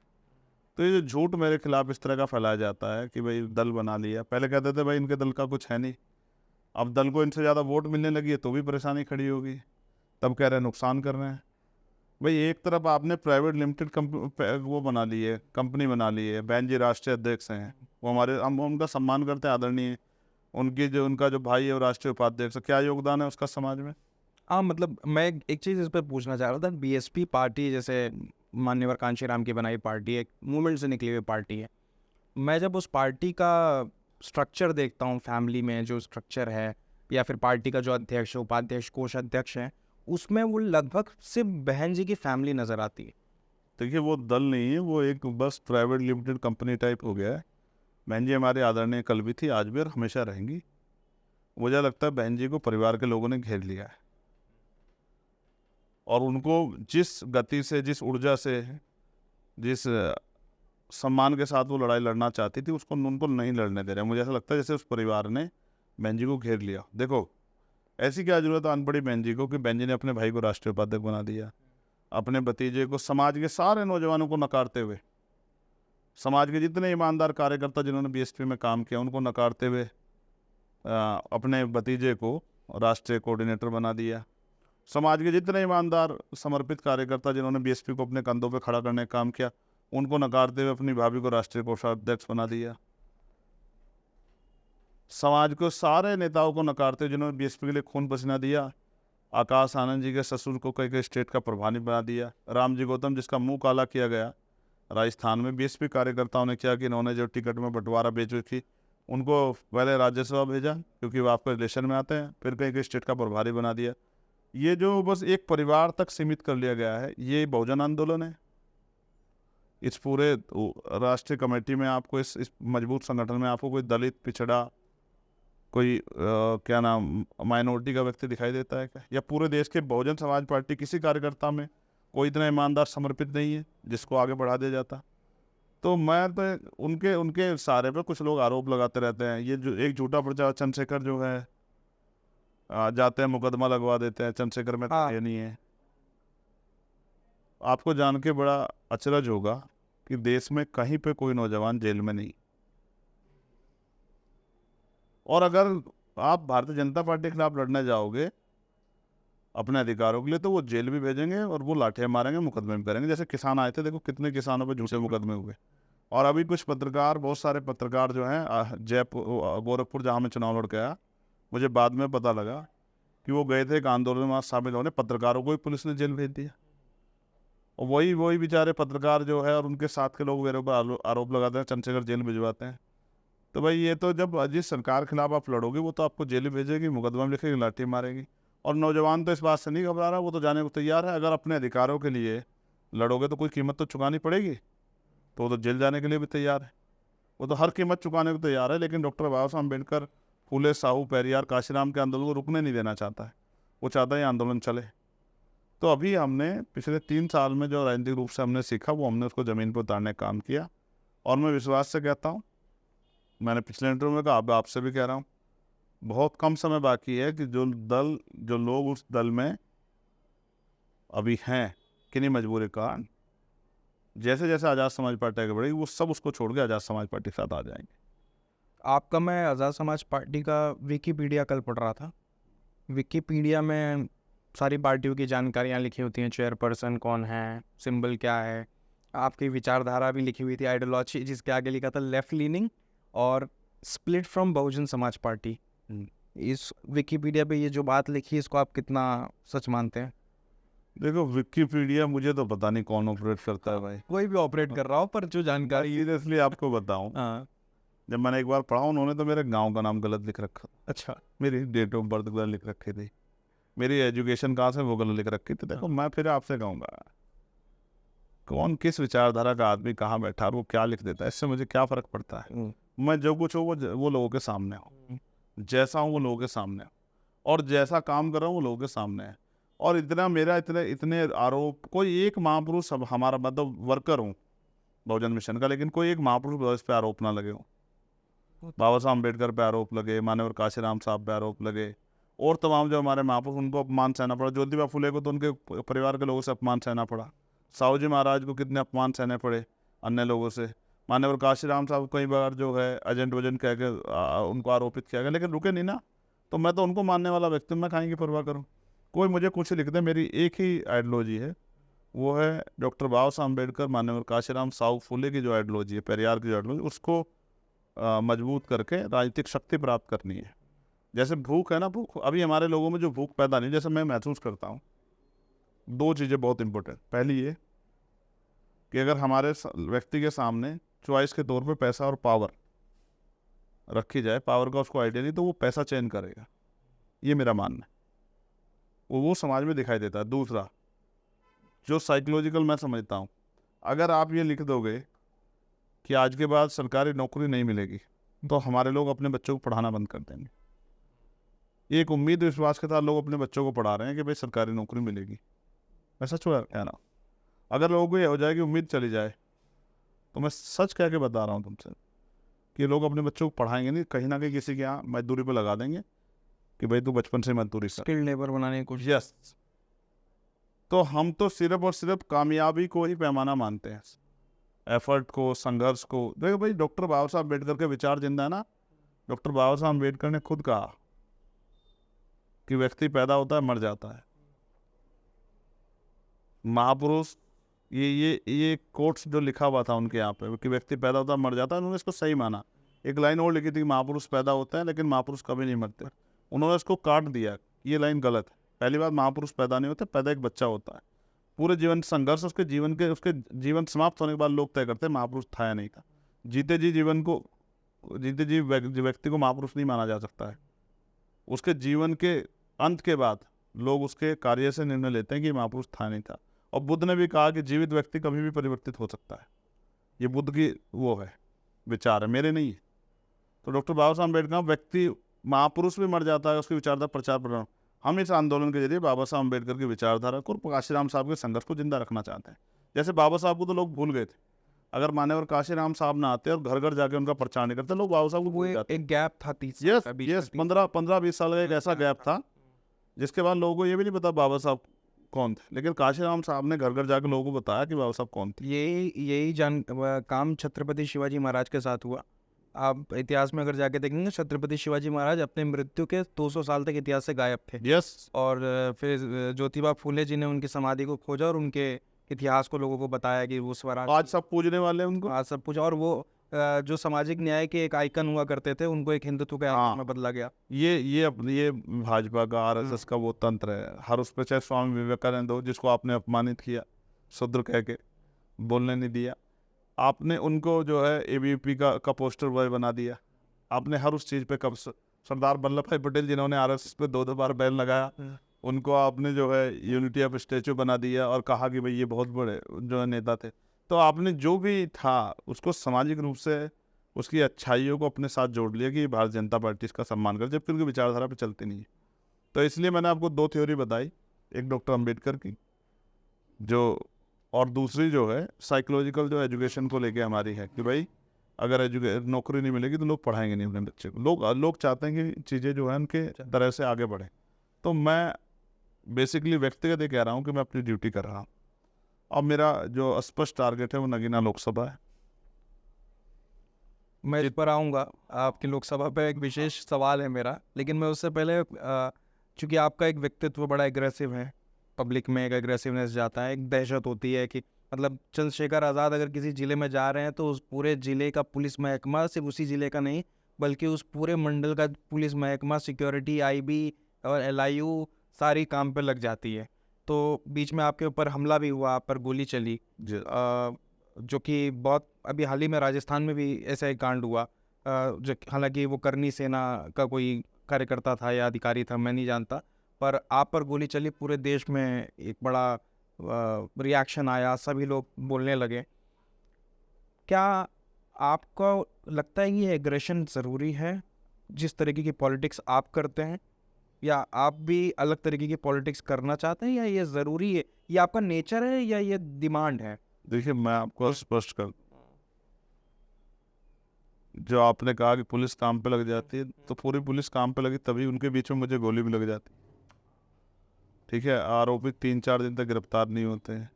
तो ये जो झूठ मेरे खिलाफ इस तरह का फैलाया जाता है कि भाई दल बना लिया, पहले कहते थे भाई इनके दल का कुछ है नहीं, अब दल को इनसे ज़्यादा वोट मिलने लगी है तो भी परेशानी खड़ी होगी, तब कह रहे हैं नुकसान कर रहे हैं। भाई एक तरफ आपने प्राइवेट लिमिटेड वो बना ली है, कंपनी बना ली है, बहन जी राष्ट्रीय अध्यक्ष हैं, वो हमारे हम उनका सम्मान करते हैं, आदरणीय, उनका जो भाई है वो राष्ट्रीय उपाध्यक्ष, क्या योगदान है उसका समाज में? हाँ, मतलब मैं एक चीज़ इस पे पूछना चाह रहा था। बीएसपी पार्टी जैसे मान्यवर कांशीराम की बनाई पार्टी है, एक मूवमेंट से निकली हुई पार्टी है। मैं जब उस पार्टी का स्ट्रक्चर देखता हूँ, फैमिली में जो स्ट्रक्चर है, या फिर पार्टी का जो अध्यक्ष, उपाध्यक्ष, कोषाध्यक्ष है, उसमें वो लगभग सिर्फ बहन जी की फैमिली नज़र आती है। देखिए वो दल नहीं है, वो एक बस प्राइवेट लिमिटेड कंपनी टाइप हो गया है। बहन जी हमारे आदरणीय कल भी थी, आज भी और हमेशा रहेंगी। मुझे लगता है बहन जी को परिवार के लोगों ने घेर लिया है और उनको जिस गति से, जिस ऊर्जा से, जिस सम्मान के साथ वो लड़ाई लड़ना चाहती थी, उसको उनको नहीं लड़ने दे रहे। मुझे ऐसा लगता है जैसे उस परिवार ने बहन जी को घेर लिया। देखो ऐसी क्या जरूरत है अनपढ़ी बहन जी को कि बहन जी ने अपने भाई को राष्ट्रीय उपाध्यक्ष बना दिया, अपने भतीजे को समाज के सारे नौजवानों को नकारते हुए, समाज के जितने ईमानदार कार्यकर्ता जिन्होंने बीएसपी में काम किया उनको नकारते हुए अपने भतीजे को राष्ट्रीय कोऑर्डिनेटर बना दिया। समाज के जितने ईमानदार समर्पित कार्यकर्ता जिन्होंने बीएसपी को अपने कंधों पे खड़ा करने का काम किया उनको नकारते हुए अपनी भाभी को राष्ट्रीय कोषाध्यक्ष बना दिया। समाज को सारे नेताओं को नकारते हुए जिन्होंने बीएसपी के लिए खून पसीना दिया, आकाश आनंद जी के ससुर को कई स्टेट का प्रभारी बना दिया। राम जी गौतम जिसका मुंह काला किया गया राजस्थान में बीएसपी कार्यकर्ताओं ने किया कि इन्होंने जो टिकट में बंटवारा बेच रखी उनको पहले राज्यसभा भेजा क्योंकि वो आपके रिलेशन में आते हैं, फिर कई स्टेट का प्रभारी बना दिया। ये जो बस एक परिवार तक सीमित कर लिया गया है, ये बहुजन आंदोलन है। इस पूरे राष्ट्रीय कमेटी में आपको इस मजबूत संगठन में आपको कोई दलित, पिछड़ा, कोई क्या नाम माइनॉरिटी का व्यक्ति दिखाई देता है क्या? या पूरे देश के बहुजन समाज पार्टी किसी कार्यकर्ता में कोई इतना ईमानदार समर्पित नहीं है जिसको आगे बढ़ा दिया जाता? तो मैं तो उनके सारे पे कुछ लोग आरोप लगाते रहते हैं। ये जो एक झूठा प्रचार चंद्रशेखर जो है जाते हैं मुकदमा लगवा देते हैं, चंद्रशेखर में हाँ। ये नहीं है। आपको जान के बड़ा अचरज होगा कि देश में कहीं पे कोई नौजवान जेल में नहीं, और अगर आप भारतीय जनता पार्टी के खिलाफ लड़ने जाओगे अपने अधिकारों के लिए तो वो जेल भी भेजेंगे और वो लाठियां मारेंगे, मुकदमे भी करेंगे। जैसे किसान आए थे, देखो कितने किसानों पे झूठे मुकदमे हुए। और अभी कुछ पत्रकार, बहुत सारे पत्रकार जो हैं जयपुर, गोरखपुर जहाँ मैं चुनाव लड़ के आया, मुझे बाद में पता लगा कि वो गए थे एक आंदोलन में शामिल होने, पत्रकारों को ही पुलिस ने जेल भेज दिया। और वही बेचारे पत्रकार जो है और उनके साथ के लोग मेरे ऊपर आरोप लगाते हैं, चंद्रशेखर जेल भिजवाते हैं। तो भाई ये तो जब जिस सरकार के खिलाफ आप लड़ोगे वो तो आपको जेल भेजेगी, मुकदमा में लिखेगी, लाठी मारेगी। और नौजवान तो इस बात से नहीं घबरा रहा, वो तो जाने को तैयार है। अगर अपने अधिकारों के लिए लड़ोगे तो कोई कीमत तो चुकानी पड़ेगी, तो वो तो जेल जाने के लिए भी तैयार है, वो तो हर कीमत चुकाने को तैयार है। लेकिन डॉक्टर बाबा साहब अम्बेडकर, फूले, साहू, पेरियार, काशीराम के आंदोलन को रुकने नहीं देना चाहता है, वो चाहता है ये आंदोलन चले। तो अभी हमने पिछले 3 साल में जो राजनीतिक रूप से हमने सीखा वो हमने उसको ज़मीन पर उतारने का काम किया। और मैं विश्वास से कहता हूँ, मैंने पिछले इंटरव्यू में कहा, अब आपसे भी कह रहा हूँ, बहुत कम समय बाकी है कि जो लोग उस दल में अभी हैं किन्हीं मजबूरी का, जैसे जैसे आज़ाद समाज पार्टी आगे बढ़ेगी वो सब उसको छोड़ के आज़ाद समाज पार्टी के साथ आ जाएंगे। आपका मैं आज़ाद समाज पार्टी का विकिपीडिया कल पढ़ रहा था। विकिपीडिया में सारी पार्टियों की जानकारियाँ लिखी होती हैं, चेयरपर्सन कौन है, सिंबल क्या है, आपकी विचारधारा भी लिखी हुई थी, आइडियोलॉजी, जिसके आगे लिखा था लेफ्ट लीनिंग और split from Bahujan Samaj party. इस विकिपीडिया पे ये जो बात लिखी है इसको आप कितना सच मानते हैं? देखो विकिपीडिया मुझे तो पता नहीं कौन ऑपरेट करता है भाई, कोई भी ऑपरेट कर रहा हो, पर जो जानकारी सीरियसली आपको बताऊं, हाँ, जब मैंने एक बार पढ़ा उन्होंने तो मेरे गांव का नाम गलत लिख रखा, अच्छा, मेरी डेट ऑफ बर्थ गलत लिख रखी थी, मेरी एजुकेशन कहाँ से वो गलत लिख रखी थी। देखो मैं फिर आपसे कहूँगा, कौन किस विचारधारा का आदमी कहाँ बैठा और वो क्या लिख देता है, इससे मुझे क्या फ़र्क पड़ता है। मैं जो कुछ हो वो लोगों के सामने हो, जैसा हूँ वो लोगों के सामने हो, और जैसा काम कर रहा हूँ वो लोगों के सामने है। और इतने आरोप, कोई एक महापुरुष हमारा, मतलब वर्कर हूँ बहुजन मिशन का, लेकिन कोई एक महापुरुष इस पर आरोप ना लगे हो। बाबा साहब अम्बेडकर पे आरोप लगे, मान्यवर काशीराम साहब पे आरोप लगे, और तमाम जो हमारे महापुरुष, उनको अपमान सहना पड़ा। ज्योतिबा फुले को तो उनके परिवार के लोगों से अपमान सहना पड़ा। साहू जी महाराज को कितने अपमान सहने पड़े अन्य लोगों से। मान्यवर काशीराम साहब कई बार जो है एजेंट वजेंट कह के उनको आरोपित किया गया, लेकिन रुके नहीं ना। तो मैं तो उनको मानने वाला व्यक्ति, मैं काहे की परवाह करूँ। कोई मुझे कुछ लिख दे, मेरी एक ही आइडियोलॉजी है, वो है डॉक्टर बाबा साहब अम्बेडकर, मान्यवर काशीराम, साहू फुले की जो आइडियोलॉजी है, पेरियार की जो आइडियोलॉजी, उसको मजबूत करके राजनीतिक शक्ति प्राप्त करनी है। जैसे भूख है ना, भूख अभी हमारे लोगों में जो भूख पैदा नहीं, जैसे मैं महसूस करता हूँ, दो चीज़ें बहुत इंपॉर्टेंट। पहली ये कि अगर हमारे व्यक्ति के सामने चॉइस के तौर पे पैसा और पावर रखी जाए, पावर का उसको आइडिया नहीं, तो वो पैसा चयन करेगा, ये मेरा मानना है। वो समाज में दिखाई देता है। दूसरा जो साइकोलॉजिकल मैं समझता हूँ, अगर आप ये लिख दोगे कि आज के बाद सरकारी नौकरी नहीं मिलेगी, तो हमारे लोग अपने बच्चों को पढ़ाना बंद कर देंगे। एक उम्मीद विश्वास के साथ लोग अपने बच्चों को पढ़ा रहे हैं कि भाई सरकारी नौकरी मिलेगी। मैं सच कह रहा हूँ, अगर लोगों को ये हो जाए कि उम्मीद चली जाए, तो मैं सच कह के बता रहा हूँ तुमसे कि लोग अपने बच्चों को पढ़ाएंगे नहीं, कहीं ना कहीं किसी के यहाँ मजदूरी पर लगा देंगे कि भाई तू बचपन से मजदूरी कर। स्किल्ड लेबर बनाने की कोशिश। यस। तो हम तो सिर्फ और सिर्फ कामयाबी को ही पैमाना मानते हैं, एफर्ट को, संघर्ष को। देखो भाई, डॉक्टर बाबा साहब अम्बेडकर के विचार जिंदा है ना। डॉक्टर बाबा साहब अम्बेडकर ने खुद कहा कि व्यक्ति पैदा होता है, मर जाता है। महापुरुष ये कोट्स जो लिखा हुआ था उनके यहाँ पे कि व्यक्ति पैदा होता है, मर जाता है, उन्होंने इसको सही माना। एक लाइन और लिखी थी, महापुरुष पैदा होता है लेकिन महापुरुष कभी नहीं मरते। उन्होंने इसको काट दिया, ये लाइन गलत है। पहली बात, महापुरुष पैदा नहीं होते, पैदा एक बच्चा होता है। पूरे जीवन संघर्ष उसके जीवन समाप्त होने के बाद लोग तय करते हैं महापुरुष था या नहीं था। जीते जी व्यक्ति को महापुरुष नहीं माना जा सकता है। उसके जीवन के अंत के बाद लोग उसके कार्य से निर्णय लेते हैं कि महापुरुष था नहीं था। और बुद्ध ने भी कहा कि जीवित व्यक्ति कभी भी परिवर्तित हो सकता है। ये बुद्ध की वो है, विचार है, मेरे नहीं है। तो डॉक्टर बाबा साहब अम्बेडकर, व्यक्ति महापुरुष भी मर जाता है, उसकी विचारधारा प्रचार प्रसार। हम इस आंदोलन के जरिए बाबा साहब अम्बेडकर की विचारधारा को, काशीराम साहब के संघर्ष को जिंदा रखना चाहते हैं। जैसे बाबा साहब को तो लोग भूल गए थे, अगर मान्यवर काशीराम साहब ना आते और घर घर जाके उनका प्रचार नहीं करते, लोग बाबा साहब को भूल जाते। एक गैप था 30 यस 15-20 साल का एक ऐसा गैप था जिसके बाद लोगों को ये भी नहीं पता बाबा साहब कौन थे। लेकिन काशीराम साहब ने घर घर जाकर लोगों को बताया कि बाबा साहब कौन थे। यही काम छत्रपति शिवाजी महाराज के साथ हुआ। आप इतिहास में अगर जाके देखेंगे, छत्रपति शिवाजी महाराज अपने मृत्यु के 200 साल तक इतिहास से गायब थे। यस। और फिर ज्योतिबा फुले जी ने उनकी समाधि को खोजा और उनके इतिहास को लोगों को बताया कि वो स्वराज, आज सब पूजने वाले हैं उनको, आज सब पूजा। और वो जो सामाजिक न्याय के एक आइकन हुआ करते थे, उनको एक हिंदुत्व के आइकन में बदला गया। ये भाजपा का, आरएसएस का वो तंत्र है। हर उस पर, चाहे स्वामी विवेकानंद हो जिसको आपने अपमानित किया, शूद्र कह के बोलने नहीं दिया, आपने उनको जो है एबीवीपी का पोस्टर बॉय बना दिया। आपने हर उस चीज़ पे कब, सरदार वल्लभ भाई पटेल जिन्होंने आरएसएस पे 2 बार बैन लगाया, उनको आपने जो है यूनिटी ऑफ स्टैचू बना दिया और कहा कि भाई ये बहुत बड़े जो है नेता थे। तो आपने जो भी था उसको सामाजिक रूप से उसकी अच्छाइयों को अपने साथ जोड़ लिया कि भारतीय जनता पार्टी इसका सम्मान कर, जबकि उनकी विचारधारा पे चलती नहीं है। तो इसलिए मैंने आपको 2 थ्योरी बताई, एक डॉक्टर अम्बेडकर की जो, और दूसरी जो है साइकोलॉजिकल, जो एजुकेशन को लेके हमारी है कि भाई अगर नौकरी नहीं मिलेगी तो लोग पढ़ाएंगे नहीं अपने बच्चे को। लोग चाहते हैं कि चीज़ें जो है उनके तरह से आगे बढ़े। तो मैं बेसिकली व्यक्तिगत ये कह रहा हूँ कि मैं अपनी ड्यूटी कर रहा हूँ। अब मेरा जो स्पष्ट टारगेट है वो नगीना लोकसभा है। मैं इस पर आऊँगा, आपकी लोकसभा पे एक विशेष सवाल है मेरा, लेकिन मैं उससे पहले, चूँकि आपका एक व्यक्तित्व बड़ा एग्रेसिव है, पब्लिक में एक एग्रेसिवनेस जाता है, एक दहशत होती है कि मतलब चंद्रशेखर आज़ाद अगर किसी ज़िले में जा रहे हैं तो उस पूरे ज़िले का पुलिस महकमा, सिर्फ उसी ज़िले का नहीं बल्कि उस पूरे मंडल का पुलिस महकमा, सिक्योरिटी, आईबी और एलआईयू सारी काम पे लग जाती है। तो बीच में आपके ऊपर हमला भी हुआ, आप पर गोली चली, जो कि बहुत अभी हाल ही में राजस्थान में भी ऐसा एक कांड हुआ, जो हालांकि वो करनी सेना का कोई कार्यकर्ता था या अधिकारी था, मैं नहीं जानता, पर आप पर गोली चली, पूरे देश में एक बड़ा रिएक्शन आया, सभी लोग बोलने लगे। क्या आपको लगता है कि ये एग्रेशन ज़रूरी है जिस तरीके की पॉलिटिक्स आप करते हैं, या आप भी अलग तरीके की पॉलिटिक्स करना चाहते हैं, या ये ज़रूरी है, ये आपका नेचर है या ये डिमांड है? देखिए, मैं आपको स्पष्ट कर, जो आपने कहा कि पुलिस काम पे लग जाती है, तो पूरी पुलिस काम पे लगी तभी उनके बीच में मुझे गोली भी लग जाती। ठीक है, आरोपी 3-4 दिन तक गिरफ्तार नहीं होते हैं।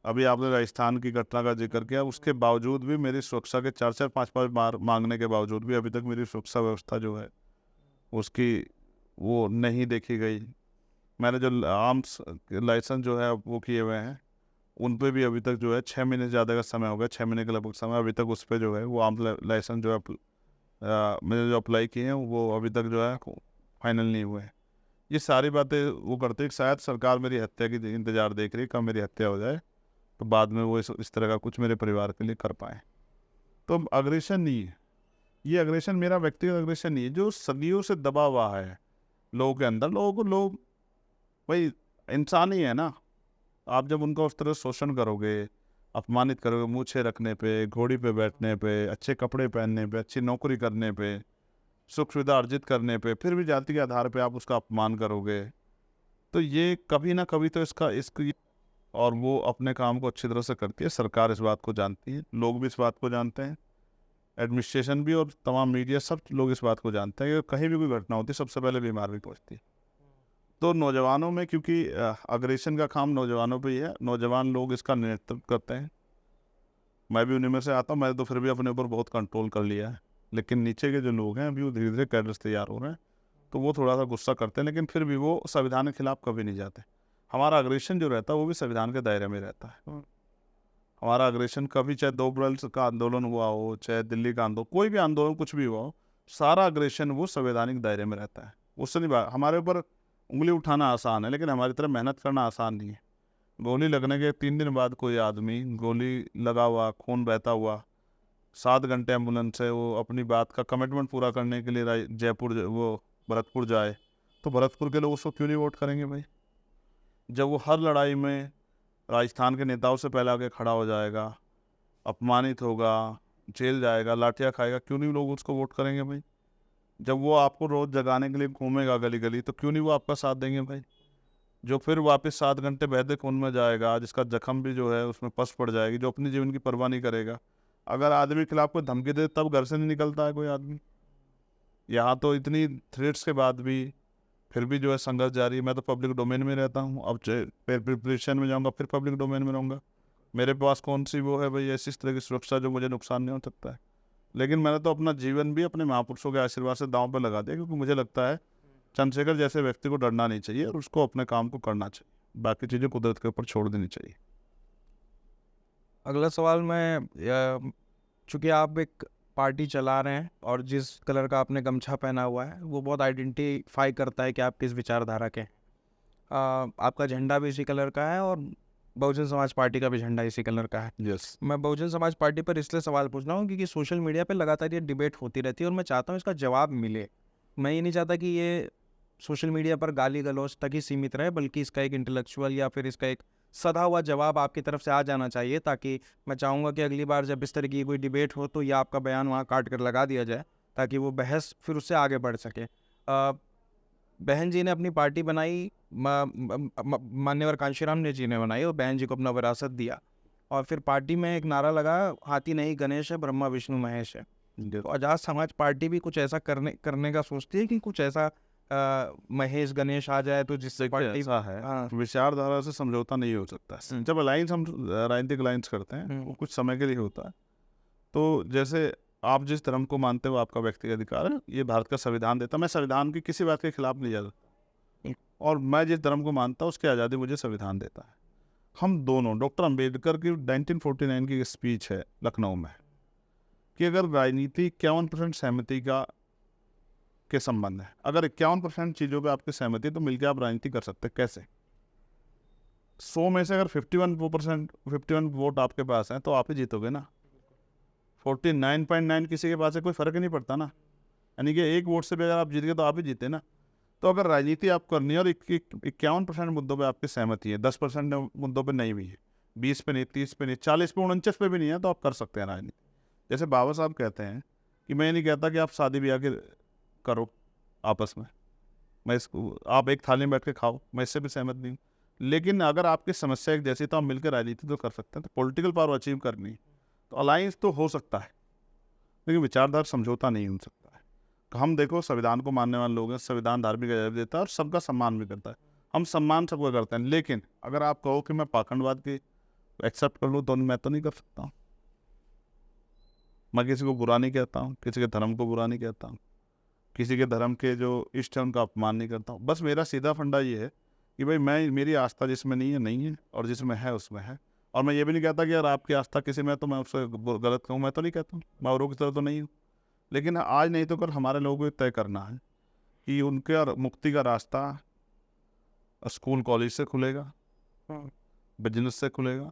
अभी आपने राजस्थान की घटना का जिक्र किया, उसके बावजूद भी मेरी सुरक्षा के 4-4 5-5 बार मांगने के बावजूद भी अभी तक मेरी सुरक्षा व्यवस्था जो है उसकी वो नहीं देखी गई। मैंने जो आर्म्स लाइसेंस जो है वो किए हुए हैं उन पे भी अभी तक जो है 6 महीने से ज़्यादा का समय हो गया, 6 महीने के लगभग समय अभी तक उस पर जो है वो आर्म्स लाइसेंस जो है मैंने जो अप्लाई किए हैं वो अभी तक जो है फाइनल नहीं हुए हैं। ये सारी बातें वो करते हैं कि शायद सरकार मेरी हत्या की इंतज़ार देख रही है, कब मेरी हत्या हो जाए तो बाद में वो इस तरह का कुछ मेरे परिवार के लिए कर पाएँ। तो अग्रेशन नहीं है, ये अग्रेशन मेरा व्यक्तिगत अग्रेशन नहीं है, जो सदियों से दबा हुआ है लोगों के अंदर। लोग भाई इंसान ही है ना, आप जब उनका उस तरह शोषण करोगे, अपमानित करोगे, मूछें रखने पे, घोड़ी पे बैठने पे, अच्छे कपड़े पहनने पे, अच्छी नौकरी करने पे, सुख सुविधा अर्जित करने पे, फिर भी जाति के आधार पे आप उसका अपमान करोगे, तो ये कभी ना कभी तो इसकी और वो अपने काम को अच्छी तरह से करती है। सरकार इस बात को जानती है, लोग भी इस बात को जानते हैं, एडमिनिस्ट्रेशन भी और तमाम मीडिया सब लोग इस बात को जानते हैं कि कहीं भी कोई घटना होती है सबसे पहले बीमार भी पहुँचती है। तो नौजवानों में, क्योंकि अग्रेशन का काम नौजवानों पे ही है, नौजवान लोग इसका नेतृत्व करते हैं। मैं भी उन्हीं में से आता हूँ, मैंने तो फिर भी अपने ऊपर बहुत कंट्रोल कर लिया है, लेकिन नीचे के जो लोग हैं अभी वो धीरे धीरे कैडर्स तैयार हो रहे हैं, तो वो थोड़ा सा गुस्सा करते हैं, लेकिन फिर भी वो संविधान के खिलाफ कभी नहीं जाते। हमारा अग्रेशन जो रहता है वो भी संविधान के दायरे में रहता है। हमारा अग्रेशन कभी, चाहे 2 अप्रैल का आंदोलन हुआ हो, चाहे दिल्ली का आंदोलन, कोई भी आंदोलन कुछ भी हुआ हो, सारा अग्रेशन वो संवैधानिक दायरे में रहता है। उससे नहीं हमारे ऊपर उंगली उठाना आसान है, लेकिन हमारी तरह मेहनत करना आसान नहीं है। गोली लगने के 3 दिन बाद कोई आदमी गोली लगा हुआ, खून बहता हुआ, 7 घंटे एम्बुलेंस से वो अपनी बात का कमिटमेंट पूरा करने के लिए वो भरतपुर जाए, तो भरतपुर के लोग उसको क्यों नहीं वोट करेंगे भाई? जब वो हर लड़ाई में राजस्थान के नेताओं से पहले आके खड़ा हो जाएगा, अपमानित होगा, जेल जाएगा, लाठियाँ खाएगा, क्यों नहीं लोग उसको वोट करेंगे भाई? जब वो आपको रोज़ जगाने के लिए घूमेगा गली गली, तो क्यों नहीं वो आपका साथ देंगे भाई? जो फिर वापस 7 घंटे बहते खून में जाएगा, जिसका जख्म भी जो है उसमें पस पड़ जाएगी, जो अपने जीवन की परवाह नहीं करेगा, अगर आदमी के खिलाफ कोई धमकी दे तब घर से नहीं निकलता है कोई आदमी। यहाँ तो इतनी थ्रेट्स के बाद भी फिर भी जो है संघर्ष जारी है। मैं तो पब्लिक डोमेन में रहता हूँ, अब प्रिपरेशन में जाऊँगा फिर पब्लिक डोमेन में रहूँगा। मेरे पास कौन सी वो है भाई ऐसी इस तरह की सुरक्षा जो मुझे नुकसान नहीं हो सकता है। लेकिन मैंने तो अपना जीवन भी अपने महापुरुषों के आशीर्वाद से दांव पर लगा दिया, क्योंकि मुझे लगता है चंद्रशेखर जैसे व्यक्ति को डरना नहीं चाहिए और उसको अपने काम को करना चाहिए, बाकी चीज़ें कुदरत के ऊपर छोड़ देनी चाहिए। अगला सवाल मैं, चूँकि आप एक पार्टी चला रहे हैं और जिस कलर का आपने गमछा पहना हुआ है वो बहुत आइडेंटिफाई करता है कि आप किस विचारधारा के हैं। आपका झंडा भी इसी कलर का है और बहुजन समाज पार्टी का भी झंडा इसी कलर का है। यस। मैं बहुजन समाज पार्टी पर इसलिए सवाल पूछ रहा हूँ क्योंकि सोशल मीडिया पे लगातार ये डिबेट होती रहती है और मैं चाहता हूँ इसका जवाब मिले। मैं ये नहीं चाहता कि ये सोशल मीडिया पर गाली गलौज तक ही सीमित रहे, बल्कि इसका एक इंटेलेक्चुअल या फिर इसका एक सधा हुआ जवाब आपकी तरफ से आ जाना चाहिए, ताकि मैं चाहूँगा कि अगली बार जब इस तरह की कोई डिबेट हो तो ये आपका बयान वहाँ काट कर लगा दिया जाए, ताकि वो बहस फिर उससे आगे बढ़ सके। बहन जी ने अपनी पार्टी बनाई, मान्यवर कांशीराम जी ने बनाई और बहन जी को अपना विरासत दिया, और फिर पार्टी में एक नारा लगा, हाथी नहीं गणेश है, ब्रह्मा विष्णु महेश है। तो आज़ाद समाज पार्टी भी कुछ ऐसा करने का सोचती है कि कुछ ऐसा महेश गणेश आ जाए तो जिससे पार्टी ऐसा है, विचारधारा से समझौता नहीं हो सकता। जब अलायंस हम राजनीतिक अलायंस करते हैं वो कुछ समय के लिए होता है। तो जैसे आप जिस धर्म को मानते हो आपका व्यक्तिगत अधिकार है, ये भारत का संविधान देता है, मैं संविधान की किसी बात के खिलाफ नहीं जा सकता, और मैं जिस धर्म को मानता हूँ उसकी आज़ादी मुझे संविधान देता है। हम दोनों, डॉक्टर अम्बेडकर की 1949 की स्पीच है लखनऊ में कि अगर राजनीति 51% सहमति के संबंध है, अगर 51% चीज़ों पे आपकी सहमति है तो मिलकर आप राजनीति कर सकते हैं। कैसे? 100 में से अगर 51 वोट आपके पास हैं तो आप ही जीतोगे ना। 49.9 किसी के पास है, कोई फर्क ही नहीं पड़ता ना। यानी कि एक वोट से भी अगर आप जीत गए तो आप ही जीते ना। तो अगर राजनीति आप करनी है और 51% मुद्दों पे आपकी सहमति है, 10% मुद्दों पे नहीं भी है, 20 पे नहीं, 30 पे नहीं, 40 पे, 49 पे भी नहीं है, तो आप कर सकते हैं राजनीति। जैसे बाबा साहब कहते हैं कि मैं नहीं कहता कि आप शादी ब्याह के करो आपस में, आप एक थाली में बैठ के खाओ, मैं इससे भी सहमत नहीं हूँ, लेकिन अगर आपकी समस्या एक जैसी तो आप मिलकर राजनीति तो कर सकते हैं। तो पॉलिटिकल पावर अचीव करनी तो अलायंस तो हो सकता है, लेकिन विचारधारा समझौता नहीं हो सकता है। हम देखो संविधान को मानने वाले लोग हैं, संविधान धार्मिक आज़ादी देता है और सबका सम्मान भी करता है, हम सम्मान सबका करते हैं। लेकिन अगर आप कहो कि मैं पाखंडवाद की एक्सेप्ट कर लूँ तो मैं तो नहीं कर सकता हूँ। मैं किसी को बुरा नहीं कहता हूँ, किसी के धर्म को बुरा नहीं कहता हूँ, किसी के धर्म के जो इष्ट है उनका अपमान नहीं करता हूँ। बस मेरा सीधा फंडा ये है कि भाई मेरी आस्था जिसमें नहीं है और जिसमें है उसमें है। और मैं ये भी नहीं कहता कि यार आपकी आस्था किसी में तो मैं उससे गलत कहूँ, मैं तो नहीं कहता हूँ, मैं औरों की तरह तो नहीं हूँ। लेकिन आज नहीं तो कल हमारे लोगों को तय करना है कि उनके मुक्ति का रास्ता स्कूल कॉलेज से खुलेगा, बिजनेस से खुलेगा,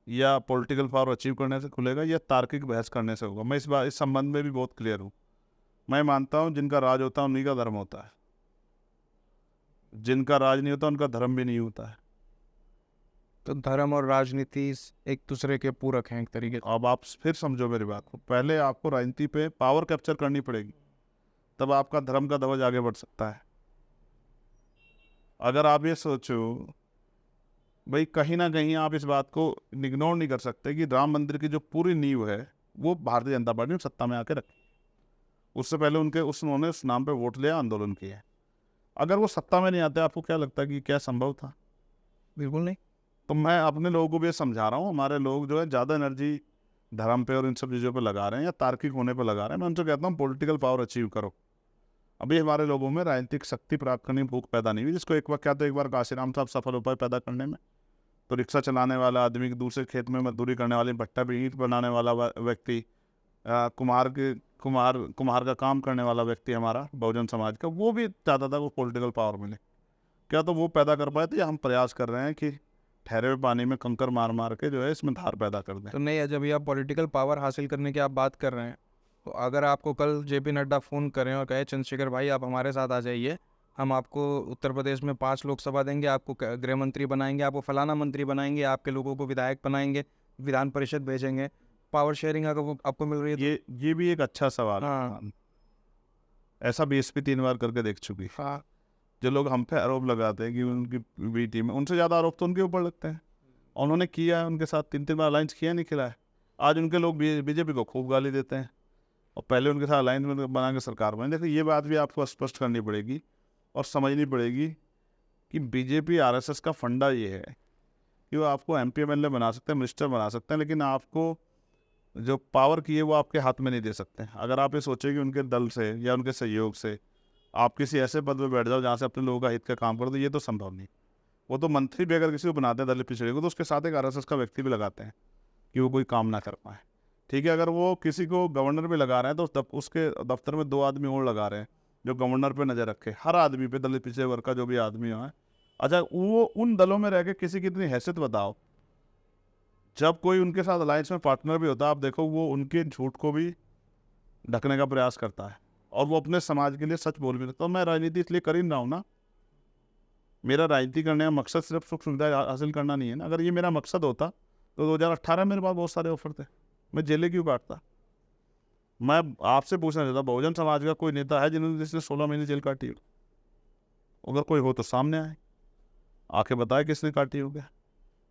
या पॉलिटिकल पावर अचीव करने से खुलेगा, या तार्किक बहस करने से होगा। मैं इस संबंध में भी बहुत क्लियर हूँ। मैं मानता हूँ जिनका राज होता है उन्हीं का धर्म होता है, जिनका राज नहीं होता उनका धर्म भी नहीं होता है। तो धर्म और राजनीति एक दूसरे के पूरक हैं एक तरीके से। अब आप फिर समझो मेरी बात को, पहले आपको राजनीति पे पावर कैप्चर करनी पड़ेगी, तब आपका धर्म का ध्वज आगे बढ़ सकता है। अगर आप ये सोचो भाई, कहीं ना कहीं आप इस बात को इग्नोर नहीं कर सकते कि राम मंदिर की जो पूरी नींव है वो भारतीय जनता पार्टी ने सत्ता में आके रखी। उससे पहले उन्होंने उस नाम पे वोट लिया, आंदोलन किया। अगर वो सत्ता में नहीं आते, आपको क्या लगता है कि क्या संभव था? बिल्कुल नहीं। तो मैं अपने लोगों को भी ये समझा रहा हूँ, हमारे लोग जो है ज़्यादा एनर्जी धर्म पे और इन सब चीज़ों पे लगा रहे हैं या तार्किक होने पे लगा रहे हैं। मैं उनसे कहता हूँ पॉलिटिकल पावर अचीव करो। अभी हमारे लोगों में राजनीतिक शक्ति प्राप्त करने की भूख पैदा नहीं हुई, जिसको एक बार काशीराम साहब सफल हो पाए पैदा करने में। तो रिक्शा चलाने वाला आदमी, दूसरे खेत में मजदूरी करने वाले, भट्टा पे ईंट बनाने वाला व्यक्ति, कुम्हार का काम करने वाला व्यक्ति हमारा बहुजन समाज का, वो भी चाहता था वो पॉलिटिकल पावर मिले। क्या तो वो पैदा कर पाए थे, या हम प्रयास कर रहे हैं कि ठहरे हुए पानी में कंकर मार मार के जो है इसमें धार पैदा कर दें? तो नहीं, जब आप पॉलिटिकल पावर हासिल करने की आप बात कर रहे हैं, तो अगर आपको कल जेपी नड्डा फ़ोन करें और कहे चंद्रशेखर भाई आप हमारे साथ आ जाइए, हम आपको उत्तर प्रदेश में 5 लोकसभा देंगे, आपको गृह मंत्री बनाएंगे, आपको फलाना मंत्री बनाएंगे, आपके लोगों को विधायक बनाएंगे, विधान परिषद भेजेंगे, पावर शेयरिंग अगर आपको मिल रही है ये भी एक अच्छा सवाल है। हाँ। ऐसा बीएसपी 3 बार करके देख चुकी। हाँ। जो लोग हम पे आरोप लगाते हैं कि उनकी बी टीम है, उनसे ज़्यादा आरोप तो उनके ऊपर लगते हैं। उन्होंने किया है, उनके साथ 3 बार अलायंस किया नहीं खिलाया। आज उनके लोग बीजेपी को खूब गाली देते हैं और पहले उनके साथ अलायंस बना के सरकार बने। देखिए, ये बात भी आपको स्पष्ट करनी पड़ेगी और समझनी पड़ेगी कि बीजेपी आरएसएस का फंडा ये है कि वो आपको एमपी एमएलए बना सकते हैं, मिनिस्टर बना सकते हैं, लेकिन आपको जो पावर की है वो आपके हाथ में नहीं दे सकते हैं। अगर आप ये सोचें कि उनके दल से या उनके सहयोग से आप किसी ऐसे पद पर बैठ जाओ जहाँ से अपने लोगों का हित का काम करो, तो ये तो संभव नहीं। वो तो मंत्री भी अगर किसी को बनाते हैं दलित पिछड़े को, तो उसके साथ एक आरएसएस का व्यक्ति भी लगाते हैं कि वो कोई काम ना कर पाए। ठीक है, अगर वो किसी को गवर्नर भी लगा रहे हैं तो उसके दफ्तर में 2 आदमी और लगा रहे हैं जो गवर्नर पे नज़र रखे, हर आदमी पे, दलित पिछड़े वर्ग का जो भी आदमी है। अच्छा, वो उन दलों में रह के किसी की इतनी हैसियत बताओ, जब कोई उनके साथ अलायंस में पार्टनर भी होता है, आप देखो वो उनके झूठ को भी ढकने का प्रयास करता है और वो अपने समाज के लिए सच बोल भी सकता। तो मैं राजनीति इसलिए कर ही रहा हूँ ना, मेरा राजनीति करने का मकसद सिर्फ सुख सुविधा हासिल करना नहीं है ना। अगर ये मेरा मकसद होता तो 2018 मेरे पास बहुत सारे ऑफर थे, मैं जेलें क्यों काटता? मैं आपसे पूछना चाहता, बहुजन समाज का कोई नेता है जिसने 16 महीने जेल काटी हो? अगर कोई हो तो सामने आए, आके बताए किसने काटी हो। गया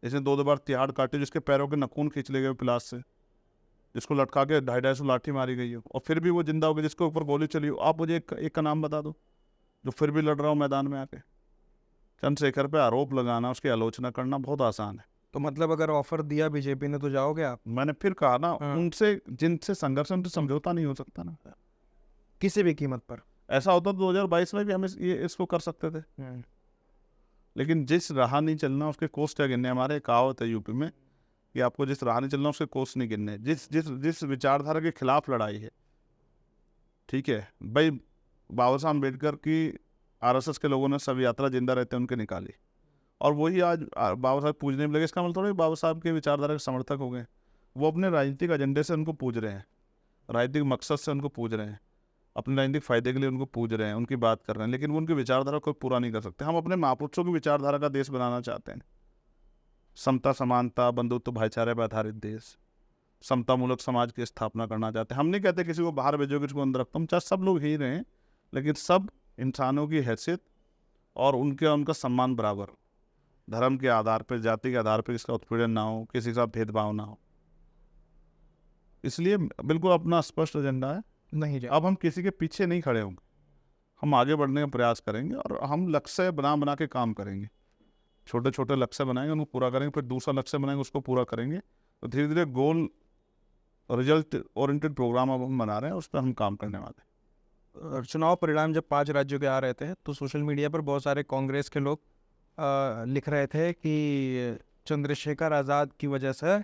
इसने 2 बार तिहाड़ काटी, जिसके पैरों के नखून खींच ले गए पिलास से, जिसको लटका के 250 लाठी मारी गई हो और फिर भी वो जिंदा हो गया, जिसके ऊपर गोली चली हो। आप मुझे एक का नाम बता दो जो फिर भी लड़ रहा हो मैदान में आके। चंद्रशेखर पे आरोप लगाना, उसकी आलोचना करना बहुत आसान है। तो मतलब अगर ऑफर दिया बीजेपी ने तो जाओगे आप? मैंने फिर कहा ना, हाँ। उनसे जिनसे संघर्ष, उनसे समझौता नहीं हो सकता ना किसी भी कीमत पर। ऐसा होता तो 2022 में भी हम इसको कर सकते थे। लेकिन जिस राह नहीं चलना उसके कोस क्या गिनने। हमारे कहावत है यूपी में कि आपको जिस राह नहीं चलना उसके कोस नहीं गिनने। जिस विचारधारा के खिलाफ लड़ाई है, ठीक है भाई, बाबा साहब अम्बेडकर की आरएसएस के लोगों ने सब यात्रा जिंदा रहते उनके निकाली, और वही आज बाबा साहब पूजने में लगे। इसका मतलब थोड़ा बाबा साहब के विचारधारा के समर्थक हो गए। वो अपने राजनीतिक एजेंडे से उनको पूज रहे हैं, राजनीतिक मकसद से उनको पूज रहे हैं, अपने राजनीतिक फायदे के लिए उनको पूज रहे हैं, उनकी बात कर रहे हैं, लेकिन वो उनकी विचारधारा को पूरा नहीं कर सकते। हम अपने महापुरुषों की विचारधारा का देश बनाना चाहते हैं, समता, समानता, बंधुत्व, भाईचारे पर आधारित देश, समतामूलक समाज की स्थापना करना चाहते हैं। हम नहीं कहते किसी को बाहर भेजो, किसी को अंदर रखता हूँ, चाहे सब लोग ही रहें, लेकिन सब इंसानों की हैसियत और उनका सम्मान बराबर, धर्म के आधार पर, जाति के आधार पर किसका उत्पीड़न ना हो, किसी के साथ भेदभाव ना हो। इसलिए बिल्कुल अपना स्पष्ट एजेंडा है। नहीं जा अब हम किसी के पीछे नहीं खड़े होंगे, हम आगे बढ़ने का प्रयास करेंगे और हम लक्ष्य बना बना के काम करेंगे। छोटे छोटे लक्ष्य बनाएंगे, उनको पूरा करेंगे, फिर दूसरा लक्ष्य बनाएंगे, उसको पूरा करेंगे। तो धीरे धीरे गोल रिजल्ट ओरिएंटेड प्रोग्राम अब हम बना रहे हैं, उस पर हम काम करने वाले हैं। चुनाव परिणाम जब 5 राज्यों के आ रहे थे तो सोशल मीडिया पर बहुत सारे कांग्रेस के लोग लिख रहे थे कि चंद्रशेखर आज़ाद की वजह से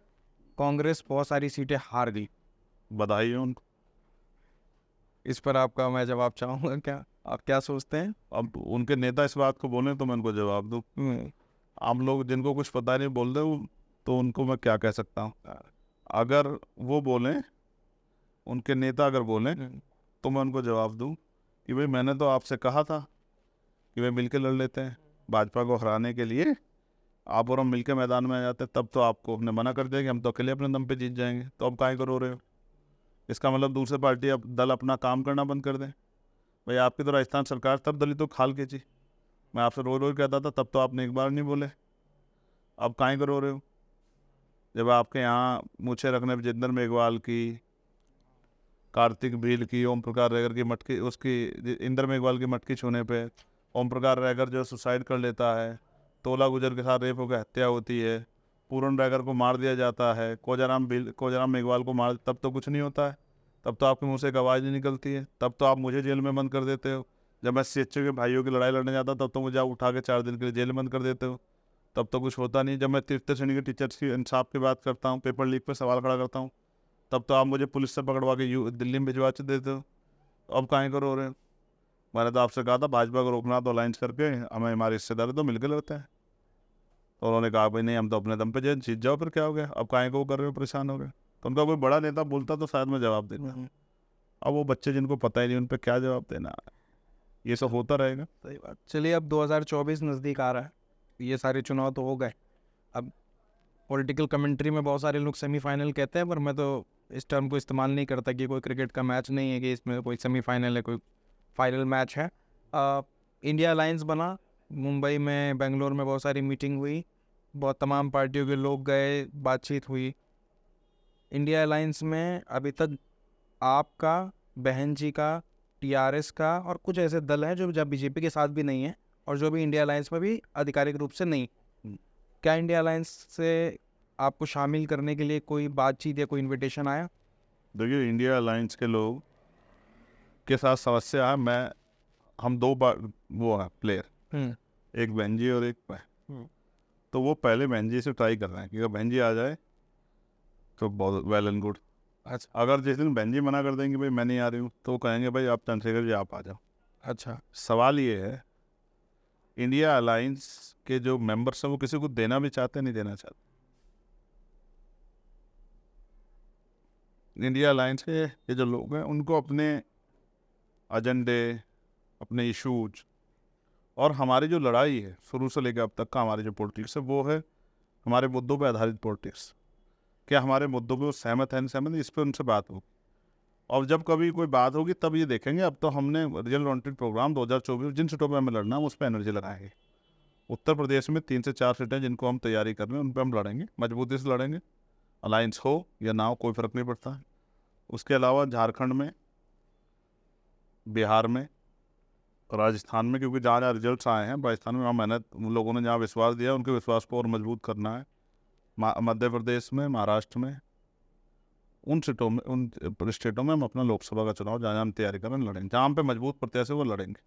कांग्रेस बहुत सारी सीटें हार गई। बधाई हो उनको। इस पर आपका मैं जवाब चाहूँगा, क्या आप क्या सोचते हैं? अब उनके नेता इस बात को बोले तो मैं उनको जवाब दूँ? आम लोग जिनको कुछ पता नहीं बोल रहे तो उनको मैं क्या कह सकता हूँ? अगर वो बोलें, उनके नेता अगर बोलें तो मैं उनको जवाब दूँ कि भाई मैंने तो आपसे कहा था कि भाई मिलके लड़ लेते हैं भाजपा को हराने के लिए, आप और हम मिलके मैदान में आ जाते, तब तो आपको हमने मना कर दिया कि हम तो अकेले अपने दम पे जीत जाएंगे, तो अब काहे को रो रहे हो? इसका मतलब दूसरे पार्टी अब दल अपना काम करना बंद कर दें। भाई आपकी तो राजस्थान सरकार तब दलितों को खाल खींची, मैं आपसे रोज रोज कहता था, तब तो आपने एक बार नहीं बोले, अब काहे को रो रहे हो? जब आपके यहाँ मूछे रखने पर जितेंद्र मेघवाल की, कार्तिक भील की, ओम प्रकाश रैगर की मटकी, उसकी इंद्र मेघवाल की मटकी छूने पे ओम प्रकाश रैगर जो सुसाइड कर लेता है, तोला गुजर के साथ रेप होकर हत्या होती है, पूरन रैगर को मार दिया जाता है, कोजाराम मेघवाल को मार, तब तो कुछ नहीं होता है, तब तो आपके मुंह से एक आवाज़ नहीं निकलती है, तब तो आप मुझे जेल में बंद कर देते हो। जब मैं CHO के भाइयों की लड़ाई लड़ने जाता तब तो मुझे आप उठा के 4 दिन के लिए जेल में बंद कर देते हो, तब तो कुछ होता नहीं। जब मैं तृतीय श्रेणी के टीचर्स की इंसाफ की बात करता हूँ, पेपर लीक पर सवाल खड़ा करता हूँ, तब तो आप मुझे पुलिस से पकड़वा के दिल्ली में भिजवा देते हो। अब काहे को रो रहे हो? मैंने तो आपसे कहा था भाजपा को रोकना तो अलायंस करके, हमें हमारे रिश्तेदार तो मिलकर लड़ते हैं, तो उन्होंने कहा भाई नहीं हम तो अपने दम पे जीत जाओ, फिर क्या हो गया, अब काहे को कर रहे हो, परेशान हो गए? तो उनका कोई बड़ा नेता बोलता तो शायद मैं जवाब देता। अब वो बच्चे जिनको पता ही नहीं, उन पर क्या जवाब देना, ये सब होता रहेगा। सही बात। चलिए, अब 2024 नज़दीक आ रहा है, ये सारे चुनाव तो हो गए। अब पॉलिटिकल कमेंट्री में बहुत सारे लोग सेमीफाइनल कहते हैं, पर मैं तो इस टर्म को इस्तेमाल नहीं करता कि कोई क्रिकेट का मैच नहीं है कि इसमें कोई सेमीफाइनल है, कोई फाइनल मैच है। इंडिया अलायंस बना, मुंबई में, बेंगलोर में बहुत सारी मीटिंग हुई, बहुत तमाम पार्टियों के लोग गए, बातचीत हुई। इंडिया अलायंस में अभी तक आपका, बहन जी का, TRS का और कुछ ऐसे दल हैं जो जब बीजेपी के साथ भी नहीं है और जो भी इंडिया अलायंस में भी आधिकारिक रूप से नहीं। क्या इंडिया अलायंस से आपको शामिल करने के लिए कोई बातचीत या कोई इनविटेशन आया? देखिए, इंडिया अलायंस के लोग के साथ समस्या है, हम दो बार वो है प्लेयर, एक बहन जी और एक मैं, तो वो पहले बहन जी से ट्राई कर रहे हैं कि अगर बहन जी आ जाए तो बहुत वेल एंड गुड। अच्छा अगर जिस दिन बहन जी मना कर देंगे भाई मैं नहीं आ रही हूँ, तो कहेंगे भाई आप चंद्रशेखर जी आप आ जाओ। अच्छा। सवाल ये है, इंडिया अलायंस के जो मेंबर्स हैं वो किसी को देना भी चाहते नहीं देना चाहते। इंडिया अलायंस के ये जो लोग हैं उनको अपने एजेंडे, अपने इश्यूज और हमारी जो लड़ाई है शुरू से लेकर अब तक का, हमारी जो पॉलिटिक्स है वो है हमारे मुद्दों पे आधारित पॉलिटिक्स। क्या हमारे मुद्दों पे वो सहमत है नहीं सहमत, इस पर उनसे बात होगी, और जब कभी कोई बात होगी तब ये देखेंगे। अब तो हमने रियल ओरिएंटेड प्रोग्राम 2024 जिन सीटों पर हमें लड़ना है उस पर एनर्जी लगाएंगे। उत्तर प्रदेश में 3 से 4 सीटें जिनको हम तैयारी कर रहे हैं उन पर हम लड़ेंगे, मजबूती से लड़ेंगे, अलायंस हो या ना हो कोई फ़र्क नहीं पड़ता है। उसके अलावा झारखंड में, बिहार में, राजस्थान में, क्योंकि जहाँ जहाँ रिजल्ट्स आए हैं राजस्थान में, वहाँ मेहनत उन लोगों ने जहाँ विश्वास दिया उनके विश्वास को और मजबूत करना है। मध्य प्रदेश में, महाराष्ट्र में, उन सीटों में, उन स्टेटों में हम अपना लोकसभा का चुनाव जहाँ जहाँ हम तैयारी कर रहे हैं लड़ेंगे, जहाँ पे मजबूत प्रत्याशी वो लड़ेंगे।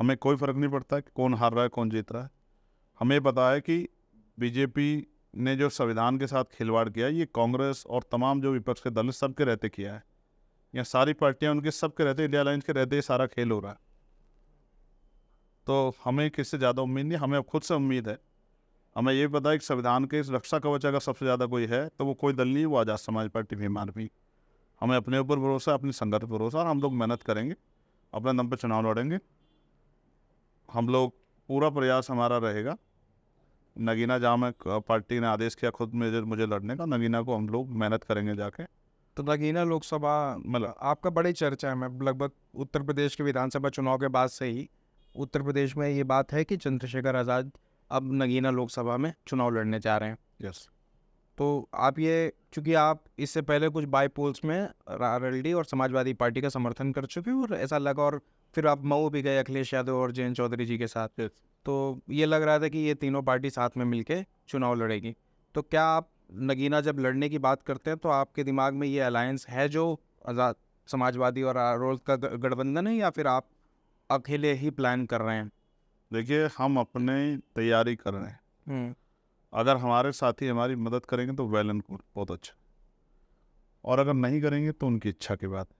हमें कोई फ़र्क नहीं पड़ता कि कौन हार रहा है कौन जीत रहा है। हमें पता है कि बीजेपी ने जो संविधान के साथ खिलवाड़ किया ये कांग्रेस और तमाम जो विपक्ष के दल है सबके रहते किया है। यहाँ सारी पार्टियां उनके सबके रहते, इंडिया अलायंस के रहते ये सारा खेल हो रहा है। तो हमें किससे ज़्यादा उम्मीद नहीं, हमें अब खुद से उम्मीद है। हमें ये पता है कि संविधान के इस रक्षा कवच अगर सबसे ज़्यादा कोई है तो वो कोई दल नहीं, वो आज़ाद समाज पार्टी भी। हमें अपने ऊपर भरोसा, अपनी संगत पर भरोसा, और हम लोग मेहनत करेंगे, अपने दम पर चुनाव लड़ेंगे। हम लोग पूरा प्रयास हमारा रहेगा, नगीना जहाँ मैं पार्टी ने आदेश किया खुद मुझे लड़ने का, नगीना को हम लोग मेहनत करेंगे जाके। तो नगीना लोकसभा मतलब आपका बड़ी चर्चा है, मैं लगभग उत्तर प्रदेश के विधानसभा चुनाव के बाद से ही उत्तर प्रदेश में ये बात है कि चंद्रशेखर आज़ाद अब नगीना लोकसभा में चुनाव लड़ने जा रहे हैं। यस। तो आप ये, चूंकि आप इससे पहले कुछ बाई पोल्स में आरएलडी और समाजवादी पार्टी का समर्थन कर चुके हो और ऐसा लगा, और फिर आप मऊ भी गए अखिलेश यादव और जयंत चौधरी जी के साथ, Yes. तो ये लग रहा था कि ये तीनों पार्टी साथ में मिलके चुनाव लड़ेगी। तो क्या आप नगीना जब लड़ने की बात करते हैं तो आपके दिमाग में ये अलायंस है जो आज़ाद समाजवादी और आरोल का गठबंधन है, या फिर आप अकेले ही प्लान कर रहे हैं? देखिए, हम अपने तैयारी कर रहे हैं। अगर हमारे साथी हमारी मदद करेंगे तो वेल एंड गुड, बहुत अच्छा, और अगर नहीं करेंगे तो उनकी इच्छा की बात है।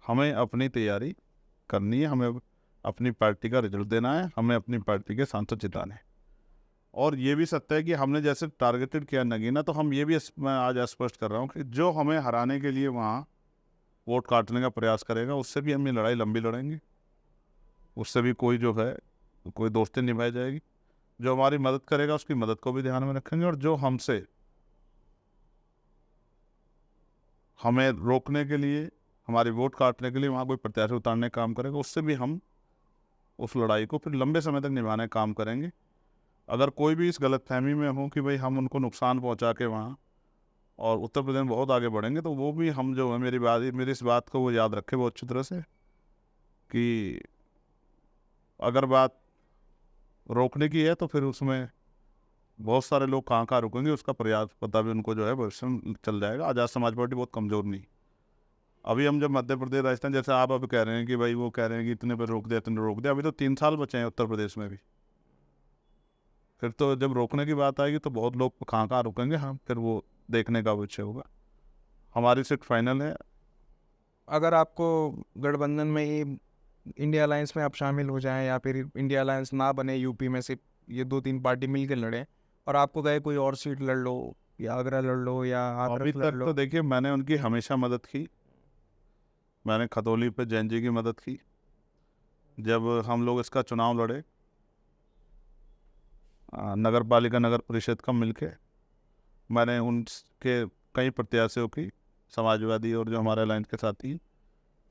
हमें अपनी तैयारी करनी है, हमें अपनी पार्टी का रिजल्ट देना है, हमें अपनी पार्टी के सांसद जिताने हैं। और ये भी सत्य है कि हमने जैसे टारगेटेड किया नगीना, तो हम ये भी मैं आज स्पष्ट कर रहा हूँ कि जो हमें हराने के लिए वहाँ वोट काटने का प्रयास करेगा, उससे भी हम ये लड़ाई लंबी लड़ेंगे, उससे भी कोई जो है कोई दोस्ती निभाई जाएगी। जो हमारी मदद करेगा उसकी मदद को भी ध्यान में रखेंगे, और जो हमसे हमें रोकने के लिए, हमारी वोट काटने के लिए वहाँ कोई प्रत्याशी उतारने का काम करेगा, उससे भी हम उस लड़ाई को फिर लंबे समय तक निभाने का काम करेंगे। अगर कोई भी इस गलतफहमी में हो कि भाई हम उनको नुकसान पहुँचा के वहाँ और उत्तर प्रदेश में बहुत आगे बढ़ेंगे, तो वो भी हम जो है मेरी इस बात को वो याद रखे बहुत अच्छी तरह से कि अगर बात रोकने की है तो फिर उसमें बहुत सारे लोग कहाँ कहाँ रुकेंगे, उसका प्रयास पता भी उनको जो है भविष्य में चल जाएगा। आज़ाद समाज पार्टी बहुत कमज़ोर नहीं। अभी हम जब मध्य प्रदेश, राजस्थान, जैसे आप अभी कह रहे हैं कि भाई वो कह रहे हैं कि इतने पर रोक दिया, इतने रोक दिया, अभी तो 3 साल बचे हैं उत्तर प्रदेश में भी। फिर तो जब रोकने की बात आएगी तो बहुत लोग कहाँ कहाँ रुकेंगे, हम फिर वो देखने का विषय होगा। हमारी सीट फाइनल है। अगर आपको गठबंधन में ही इंडिया अलायंस में आप शामिल हो जाएं, या फिर इंडिया अलायंस ना बने, यूपी में सिर्फ ये 2-3 पार्टी मिलकर लड़े, और आपको कहे कोई और सीट लड़ लो, या आगरा लड़ लो, या अभी हाथरस लड़ तक लो? तो देखिए, मैंने उनकी हमेशा मदद की। मैंने खतौली पे जैन जी की मदद की। जब हम लोग इसका चुनाव लड़े नगर पालिका नगर परिषद का मिलके, मैंने उनके कई प्रत्याशियों की, समाजवादी और जो हमारे अलायंस के साथी,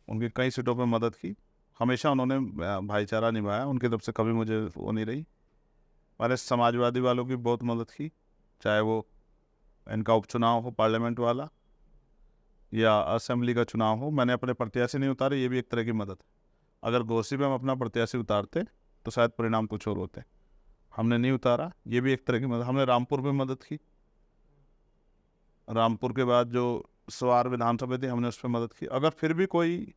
उनकी कई सीटों पर मदद की। हमेशा उन्होंने भाईचारा निभाया, उनकी तरफ से कभी मुझे वो नहीं रही। मैंने समाजवादी वालों की बहुत मदद की, चाहे वो इनका उपचुनाव हो पार्लियामेंट वाला या असेंबली का चुनाव हो। मैंने अपने प्रत्याशी नहीं उतारे, ये भी एक तरह की मदद है। अगर घोसी पे हम अपना प्रत्याशी उतारते तो शायद परिणाम कुछ और होते। हमने नहीं उतारा, ये भी एक तरह की मदद। हमने रामपुर पे मदद की, रामपुर के बाद जो सवार विधानसभा थी हमने उस पर मदद की। अगर फिर भी कोई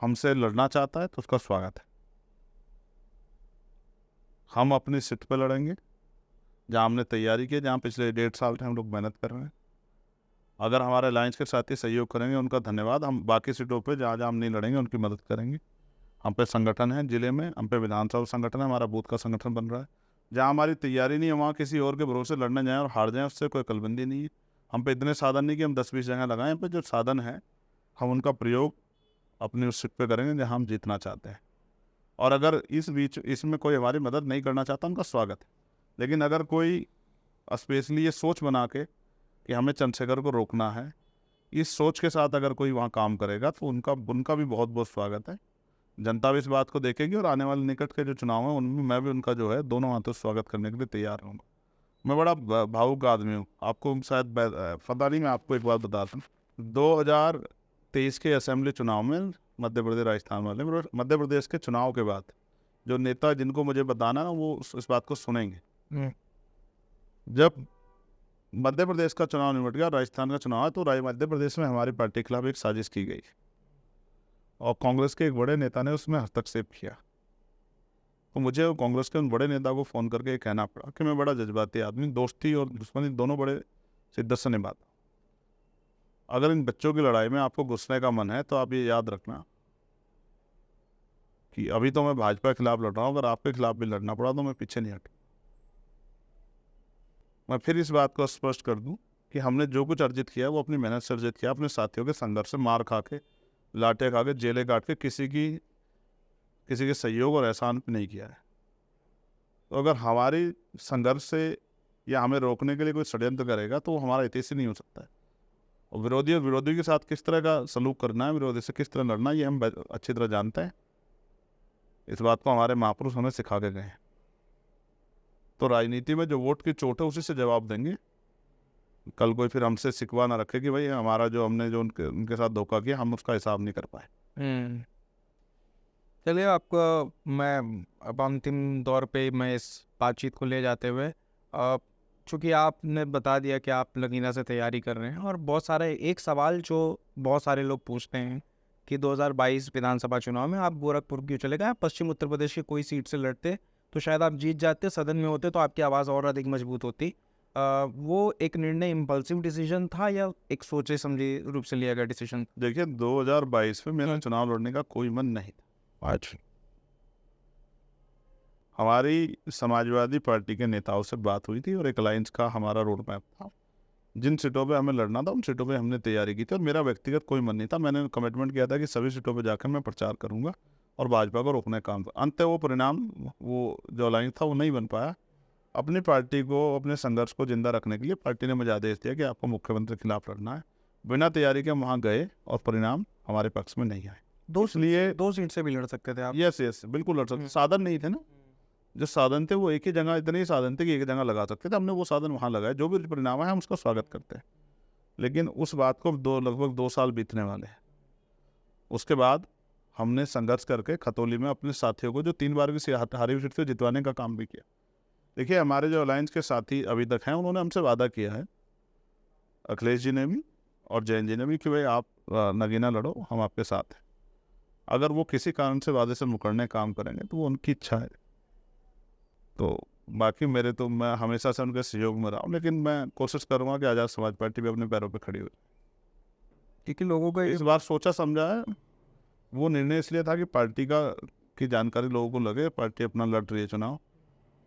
हमसे लड़ना चाहता है तो उसका स्वागत है। हम अपनी सीट पर लड़ेंगे जहाँ हमने तैयारी की, जहाँ पिछले 1.5 साल से हम लोग मेहनत कर रहे हैं। अगर हमारे अलायंस के साथी सहयोग करेंगे, उनका धन्यवाद। हम बाकी सीटों पे जहाँ जहाँ हम नहीं लड़ेंगे उनकी मदद करेंगे। हम पे संगठन है जिले में, हम पे विधानसभा संगठन है, हमारा बूथ का संगठन बन रहा है। जहाँ हमारी तैयारी नहीं है वहाँ किसी और के भरोसे लड़ने जाएँ और हार जाएँ, उससे कोई कलबंदी नहीं है। हम पे इतने साधन नहीं कि हम 10-20 जगह लगाएं। हम पे जो साधन है हम उनका प्रयोग अपनी उस सीट पे करेंगे जहाँ हम जीतना चाहते हैं। और अगर इस बीच इसमें कोई हमारी मदद नहीं करना चाहता, उनका स्वागत है। लेकिन अगर कोई स्पेशली ये सोच बना के कि हमें चंद्रशेखर को रोकना है, इस सोच के साथ अगर कोई वहाँ काम करेगा तो उनका भी बहुत बहुत स्वागत है। जनता भी इस बात को देखेगी और आने वाले निकट के जो चुनाव हैं उनमें मैं भी उनका जो है दोनों हाथों से स्वागत करने के लिए तैयार हूँ। मैं बड़ा भावुक आदमी हूँ, आपको शायद पता नहीं। मैं आपको एक बात बताता हूँ, 2023 के असेंबली चुनाव में मध्य प्रदेश राजस्थान वाले, मध्य प्रदेश के चुनाव के बाद जो नेता जिनको मुझे बताना ना, वो इस बात को सुनेंगे। जब मध्य प्रदेश का चुनाव निपट गया, राजस्थान का चुनाव है, तो मध्य प्रदेश में हमारी पार्टी के खिलाफ एक साजिश की गई और कांग्रेस के एक बड़े नेता ने उसमें हस्तक्षेप किया। तो मुझे कांग्रेस के उन बड़े नेता को फ़ोन करके कहना पड़ा कि मैं बड़ा जज्बाती आदमी, दोस्ती और दुश्मनी दोनों बड़े शिद्दत से निभाता। अगर इन बच्चों की लड़ाई में आपको घुसने का मन है तो आप ये याद रखना कि अभी तो मैं भाजपा के खिलाफ लड़ रहा हूँ, अगर आपके खिलाफ भी लड़ना पड़ा तो मैं पीछे नहीं हट। मैं फिर इस बात को स्पष्ट कर दूं कि हमने जो कुछ अर्जित किया वो अपनी मेहनत से अर्जित किया, अपने साथियों के संघर्ष से, मार खा के, लाटे खा के, जेलें काट के, किसी के सहयोग और एहसान पे नहीं किया है। तो अगर हमारी संघर्ष से या हमें रोकने के लिए कोई षड्यंत्र करेगा तो वो हमारा हितैषी नहीं हो सकता है। और विरोधी के साथ किस तरह का सलूक करना है, विरोधी से किस तरह लड़ना है, ये हम अच्छी तरह जानते हैं। इस बात को हमारे महापुरुष हमें सिखा के गए हैं। तो राजनीति में जो वोट की चोट है उसी से जवाब देंगे। कल कोई फिर हमसे शिकवा ना रखे कि भाई हमारा जो हमने जो उनके साथ धोखा किया हम उसका हिसाब नहीं कर पाए। चलिए, आपको मैं अब अंतिम दौर पे मैं इस बातचीत को ले जाते हुए, चूँकि आपने बता दिया कि आप नगीना से तैयारी कर रहे हैं, और बहुत सारे एक सवाल जो बहुत सारे लोग पूछते हैं कि 2022 विधानसभा चुनाव में आप गोरखपुर क्यों चले गए? आप पश्चिम उत्तर प्रदेश की कोई सीट से लड़ते तो शायद आप जीत जाते, सदन में होते तो आपकी आवाज़ और अधिक मजबूत होती। वो एक निर्णय इम्पल्सिव डिसीजन था या एक सोचे समझे रूप से लिया गया डिसीजन? देखिए 2022 में मेरा चुनाव लड़ने का कोई मन नहीं था। आज हमारी समाजवादी पार्टी के नेताओं से बात हुई थी और एक अलायंस का हमारा रोड मैप था। जिन सीटों पे हमें लड़ना था उन सीटों पे हमने तैयारी की थी और मेरा व्यक्तिगत कोई मन नहीं था। मैंने कमिटमेंट किया था कि सभी सीटों पे जाकर मैं प्रचार करूंगा और भाजपा को रोकने का काम। अंत वो परिणाम, वो जो अलायंस था वो नहीं बन पाया। अपनी पार्टी को, अपने संघर्ष को जिंदा रखने के लिए पार्टी ने मुझे आदेश दिया कि आपको मुख्यमंत्री के खिलाफ लड़ना है। बिना तैयारी के हम वहाँ गए और परिणाम हमारे पक्ष में नहीं आए। इसलिए 2 सीट से भी लड़ सकते थे आप। यस बिल्कुल लड़ सकते। साधन नहीं थे ना, जो साधन थे वो एक ही जगह, इतने ही साधन थे कि एक जगह लगा सकते थे। हमने वो साधन वहाँ लगाए। जो भी परिणाम है हम उसका स्वागत करते हैं, लेकिन उस बात को लगभग 2 साल बीतने वाले हैं। उसके बाद हमने संघर्ष करके खतौली में अपने साथियों को, जो 3 बार की हारी हुई सीट थे, जितवाने का काम भी किया। देखिए हमारे जो अलायंस के साथी अभी तक हैं उन्होंने हमसे वादा किया है, अखिलेश जी ने भी और जैन जी ने भी, कि भाई आप नगीना लड़ो, हम आपके साथ हैं। अगर वो किसी कारण से वादे से मुकरने काम करेंगे तो वो उनकी इच्छा है। तो बाकी मैं हमेशा से उनके सहयोग में रहा हूँ, लेकिन मैं कोशिश करूँगा कि आज़ाद समाज पार्टी भी अपने पैरों पर खड़ी हो। क्योंकि लोगों को इस बार सोचा समझा है। वो निर्णय इसलिए था कि पार्टी की जानकारी लोगों को लगे, पार्टी अपना लड़ रही है चुनाव।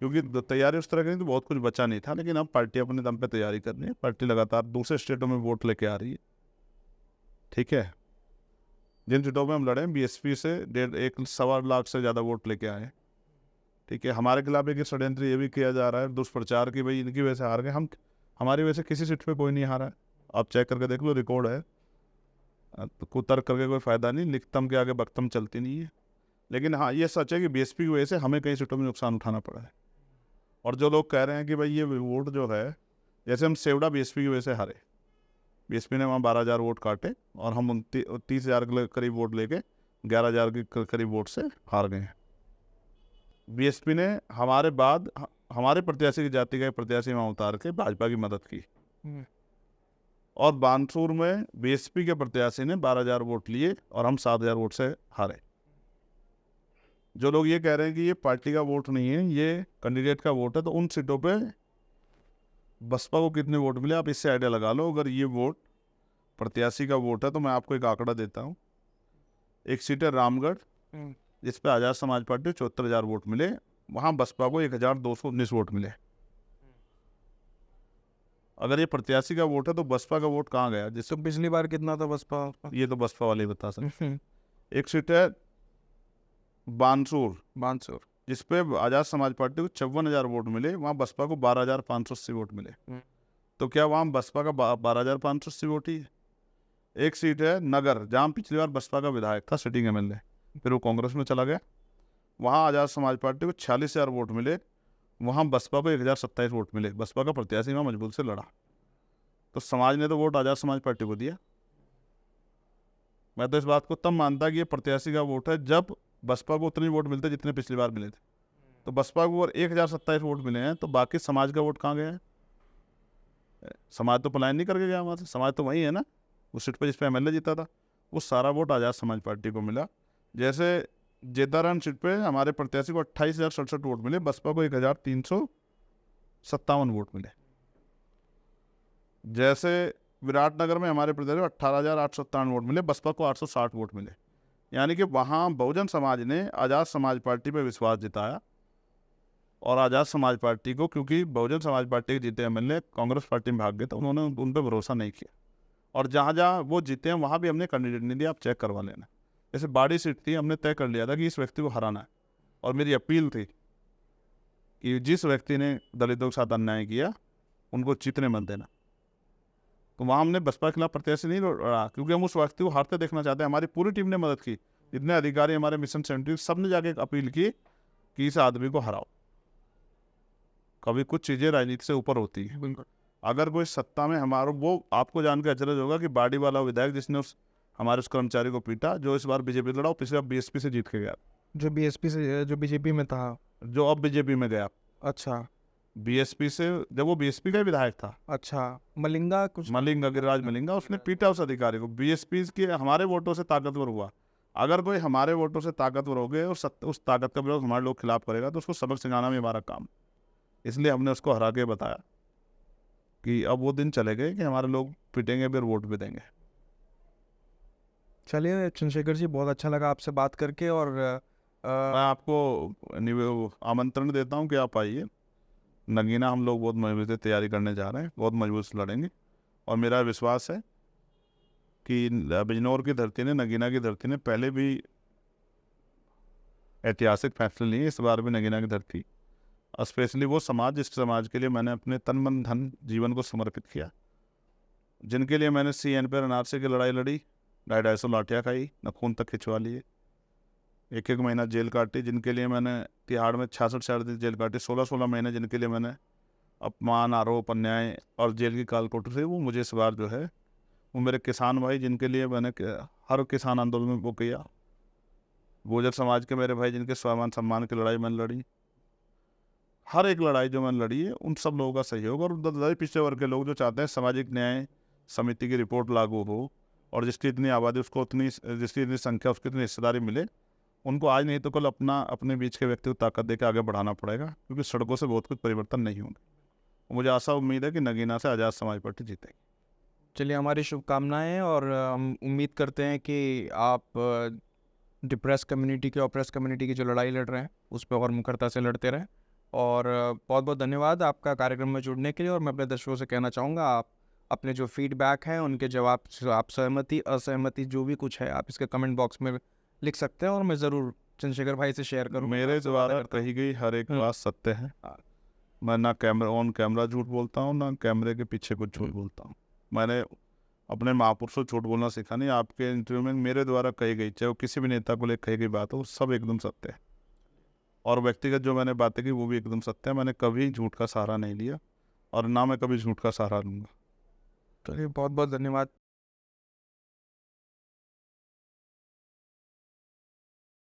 क्योंकि तैयारी उस तरह की तो बहुत कुछ बचा नहीं था, लेकिन अब पार्टी अपने दम पे तैयारी करनी है। पार्टी लगातार दूसरे स्टेटों में वोट लेके आ रही है। ठीक है, जिन सीटों में हम लड़े बीएसपी से 1.25 लाख से ज़्यादा वोट लेके आए। ठीक है, हमारे खिलाफ एक षड्यंत्र ये भी किया जा रहा है दुष्प्रचार की, भाई इनकी वजह से हार गए। हम हमारी वजह से किसी सीट पे कोई नहीं हारा है। आप चेक करके देख लो, रिकॉर्ड है। तो कुतर्क करके कोई फ़ायदा नहीं, लिखतम के आगे बख्तम चलती नहीं है। लेकिन हाँ, ये सच है कि बीएसपी की वजह से हमें कई सीटों में नुकसान उठाना पड़ा है। और जो लोग कह रहे हैं कि भाई ये वोट जो है, जैसे हम सेवड़ा बीएसपी की वजह से हारे, बीएसपी ने वहाँ 12,000 वोट काटे और हम 30,000 के करीब वोट लेके 11,000 के करीब वोट से हार गए हैं। बीएसपी ने हमारे बाद हमारे प्रत्याशी की जाति का प्रत्याशी वहाँ उतार के भाजपा की मदद की, और बानसूर में बीएसपी के प्रत्याशी ने 12,000 वोट लिए और हम 7,000 वोट से हारे। जो लोग ये कह रहे हैं कि ये पार्टी का वोट नहीं है, ये कैंडिडेट का वोट है, तो उन सीटों पे बसपा को कितने वोट मिले आप इससे आइडिया लगा लो। अगर ये वोट प्रत्याशी का वोट है तो मैं आपको एक आंकड़ा देता हूँ। एक सीट है रामगढ़, जिस पे आज़ाद समाज पार्टी 74,000 वोट मिले, वहाँ बसपा को 1,219 वोट मिले। अगर ये प्रत्याशी का वोट है तो बसपा का वोट कहाँ गया? तो पिछली बार कितना था बसपा? ये तो बसपा वाले ही बता सकते। एक सीट है बानसूर, जिसपे आज़ाद समाज पार्टी को 54,000 वोट मिले, वहाँ बसपा को 12,580 वोट मिले। तो क्या वहाँ बसपा का 12,580 वोट ही है? एक सीट है नगर, जहाँ पिछली बार बसपा का विधायक था, सिटिंग एमएलए, फिर वो कांग्रेस में चला गया। वहाँ आज़ाद समाज पार्टी को 46,000 वोट मिले, वहाँ बसपा को 1,027 वोट मिले। बसपा का प्रत्याशी वहाँ मजबूत से लड़ा, तो समाज ने तो वोट आज़ाद समाज पार्टी को दिया। मैं तो इस बात को तब मानता कि ये प्रत्याशी का वोट है जब बसपा को उतने वोट मिलते जितने पिछली बार मिले थे। तो बसपा को 1,027 वोट मिले हैं, तो बाकी समाज का वोट कहाँ गया है? समाज तो पलायन नहीं करके गया वहाँ से, समाज तो वही है ना, उस सीट पर जिस पर एमएलए जीता था। वो सारा वोट आज़ाद समाज पार्टी को मिला। जैसे जेताराम सीट पे हमारे प्रत्याशी को 28,067 वोट मिले, बसपा को 1,357 वोट मिले। जैसे विराटनगर में हमारे प्रत्याशी को 18,857 वोट मिले, बसपा को 860 वोट मिले। यानी कि वहाँ बहुजन समाज ने आज़ाद समाज पार्टी पर विश्वास जताया, और आज़ाद समाज पार्टी को, क्योंकि बहुजन समाज पार्टी के जीते एमएलए कांग्रेस पार्टी में भाग गए, तो उन्होंने उन पर भरोसा नहीं किया। और जहाँ जहाँ वो जीते हैं वहाँ भी हमने कैंडिडेट नहीं दिया, आप चेक करवा लेना। जैसे बाड़ी सीट थी, हमने तय कर लिया था कि इस व्यक्ति को हराना है, और मेरी अपील थी कि जिस व्यक्ति ने दलितों के साथ अन्याय किया उनको जीतने मत देना। तो वहाँ हमने बसपा के खिलाफ प्रत्याशी नहीं लड़ा, क्योंकि हम उस व्यक्ति को हारते देखना चाहते हैं। हमारी पूरी टीम ने मदद की, जितने अधिकारी हमारे मिशन सेंटर, सब ने जाके अपील की कि इस आदमी को हराओ। कभी कुछ चीज़ें राजनीति से ऊपर होती हैं। बिल्कुल। अगर कोई सत्ता में हमारा, वो आपको जान के अचरज होगा कि बाड़ी वाला विधायक जिसने हमारे उस कर्मचारी को पीटा, जो इस बार बीजेपी लड़ा, पिछले बार बीएसपी से जीत के गया, जो बीजेपी में था। जो अब बीजेपी में गया। अच्छा। बीएसपी से, जब वो बीएसपी का विधायक था, अच्छा, मलिंगा कुछ। मलिंगा, गिरिराज मलिंगा, उसने पीटा उस अधिकारी को। बीएसपी के हमारे वोटों से ताकतवर हुआ। अगर कोई हमारे वोटों से ताकतवर हो गए और उस ताकत का विरोध हमारे लोग खिलाफ करेगा, तो उसको सबक सिखाना भी हमारा काम। इसलिए हमने उसको हरा के बताया कि अब वो दिन चले गए कि हमारे लोग पिटेंगे फिर वोट भी देंगे। चलिए चंद्रशेखर जी, बहुत अच्छा लगा आपसे बात करके। और मैं आपको आमंत्रण देता हूँ कि आप आइए। नगीना हम लोग बहुत मजबूत से तैयारी करने जा रहे हैं, बहुत मजबूत से लड़ेंगे। और मेरा विश्वास है कि बिजनौर की धरती ने, नगीना की धरती ने पहले भी ऐतिहासिक फैसले लिए, इस बार भी नगीना की धरती, स्पेशली वो समाज जिस समाज के लिए मैंने अपने तन मन धन जीवन को समर्पित किया, जिनके लिए मैंने CN पर NRC की लड़ाई लड़ी, 250 लाठियाँ खाई, न खून तक खिंचवा लिए, 1-1 महीना जेल काटी, जिनके लिए मैंने तिहाड़ में 66 दिन जेल काटी, 16-16 महीने जिनके लिए मैंने अपमान, आरोप, अन्याय और जेल की काल कोठरी से, वो मुझे इस बार जो है, वो मेरे किसान भाई जिनके लिए मैंने हर किसान आंदोलन में वो किया, गुर्जर समाज के मेरे भाई जिनके स्वाभिमान सम्मान की लड़ाई मैंने लड़ी, हर एक लड़ाई जो मैंने लड़ी है, उन सब लोगों का सहयोग। और दलित पिछड़े वर्ग के लोग जो चाहते हैं सामाजिक न्याय समिति की रिपोर्ट लागू हो, और जिसकी इतनी आबादी, उसको उतनी, जिसकी इतनी संख्या, उसकी इतनी हिस्सेदारी मिले, उनको आज नहीं तो कल अपने बीच के व्यक्ति को ताकत देकर आगे बढ़ाना पड़ेगा, क्योंकि सड़कों से बहुत कुछ परिवर्तन नहीं होंगे। मुझे आशा उम्मीद है कि नगीना से आज़ाद समाज पार्टी जीतेगी। चलिए, हमारी शुभकामनाएं हैं। और हम उम्मीद करते हैं कि आप डिप्रेस कम्युनिटी की, ऑप्रेस कम्युनिटी की जो लड़ाई लड़ रहे हैं, उस पर और मुखरता से लड़ते रहें। और बहुत बहुत धन्यवाद आपका कार्यक्रम में जुड़ने के लिए। और मैं अपने दर्शकों से कहना चाहूँगा, आप अपने जो फीडबैक हैं, उनके जवाब से आप सहमति असहमति जो भी कुछ है, आप इसके कमेंट बॉक्स में लिख सकते हैं, और मैं ज़रूर चंद्रशेखर भाई से शेयर करूँगा। मेरे द्वारा कही गई हर एक बात सत्य है। मैं ना ऑन कैमरा झूठ बोलता हूँ, ना कैमरे के पीछे कुछ झूठ बोलता हूँ। मैंने अपने महापुरुषों झूठ बोलना सीखा नहीं। आपके इंटरव्यू में मेरे द्वारा कही गई, चाहे वो किसी भी नेता को लेकर कही गई बात हो, सब एकदम सत्य है। और व्यक्तिगत जो मैंने बातें की, वो भी एकदम सत्य है। मैंने कभी झूठ का सहारा नहीं लिया, और ना मैं कभी झूठ का सहारा लूँगा। चलिए, बहुत बहुत धन्यवाद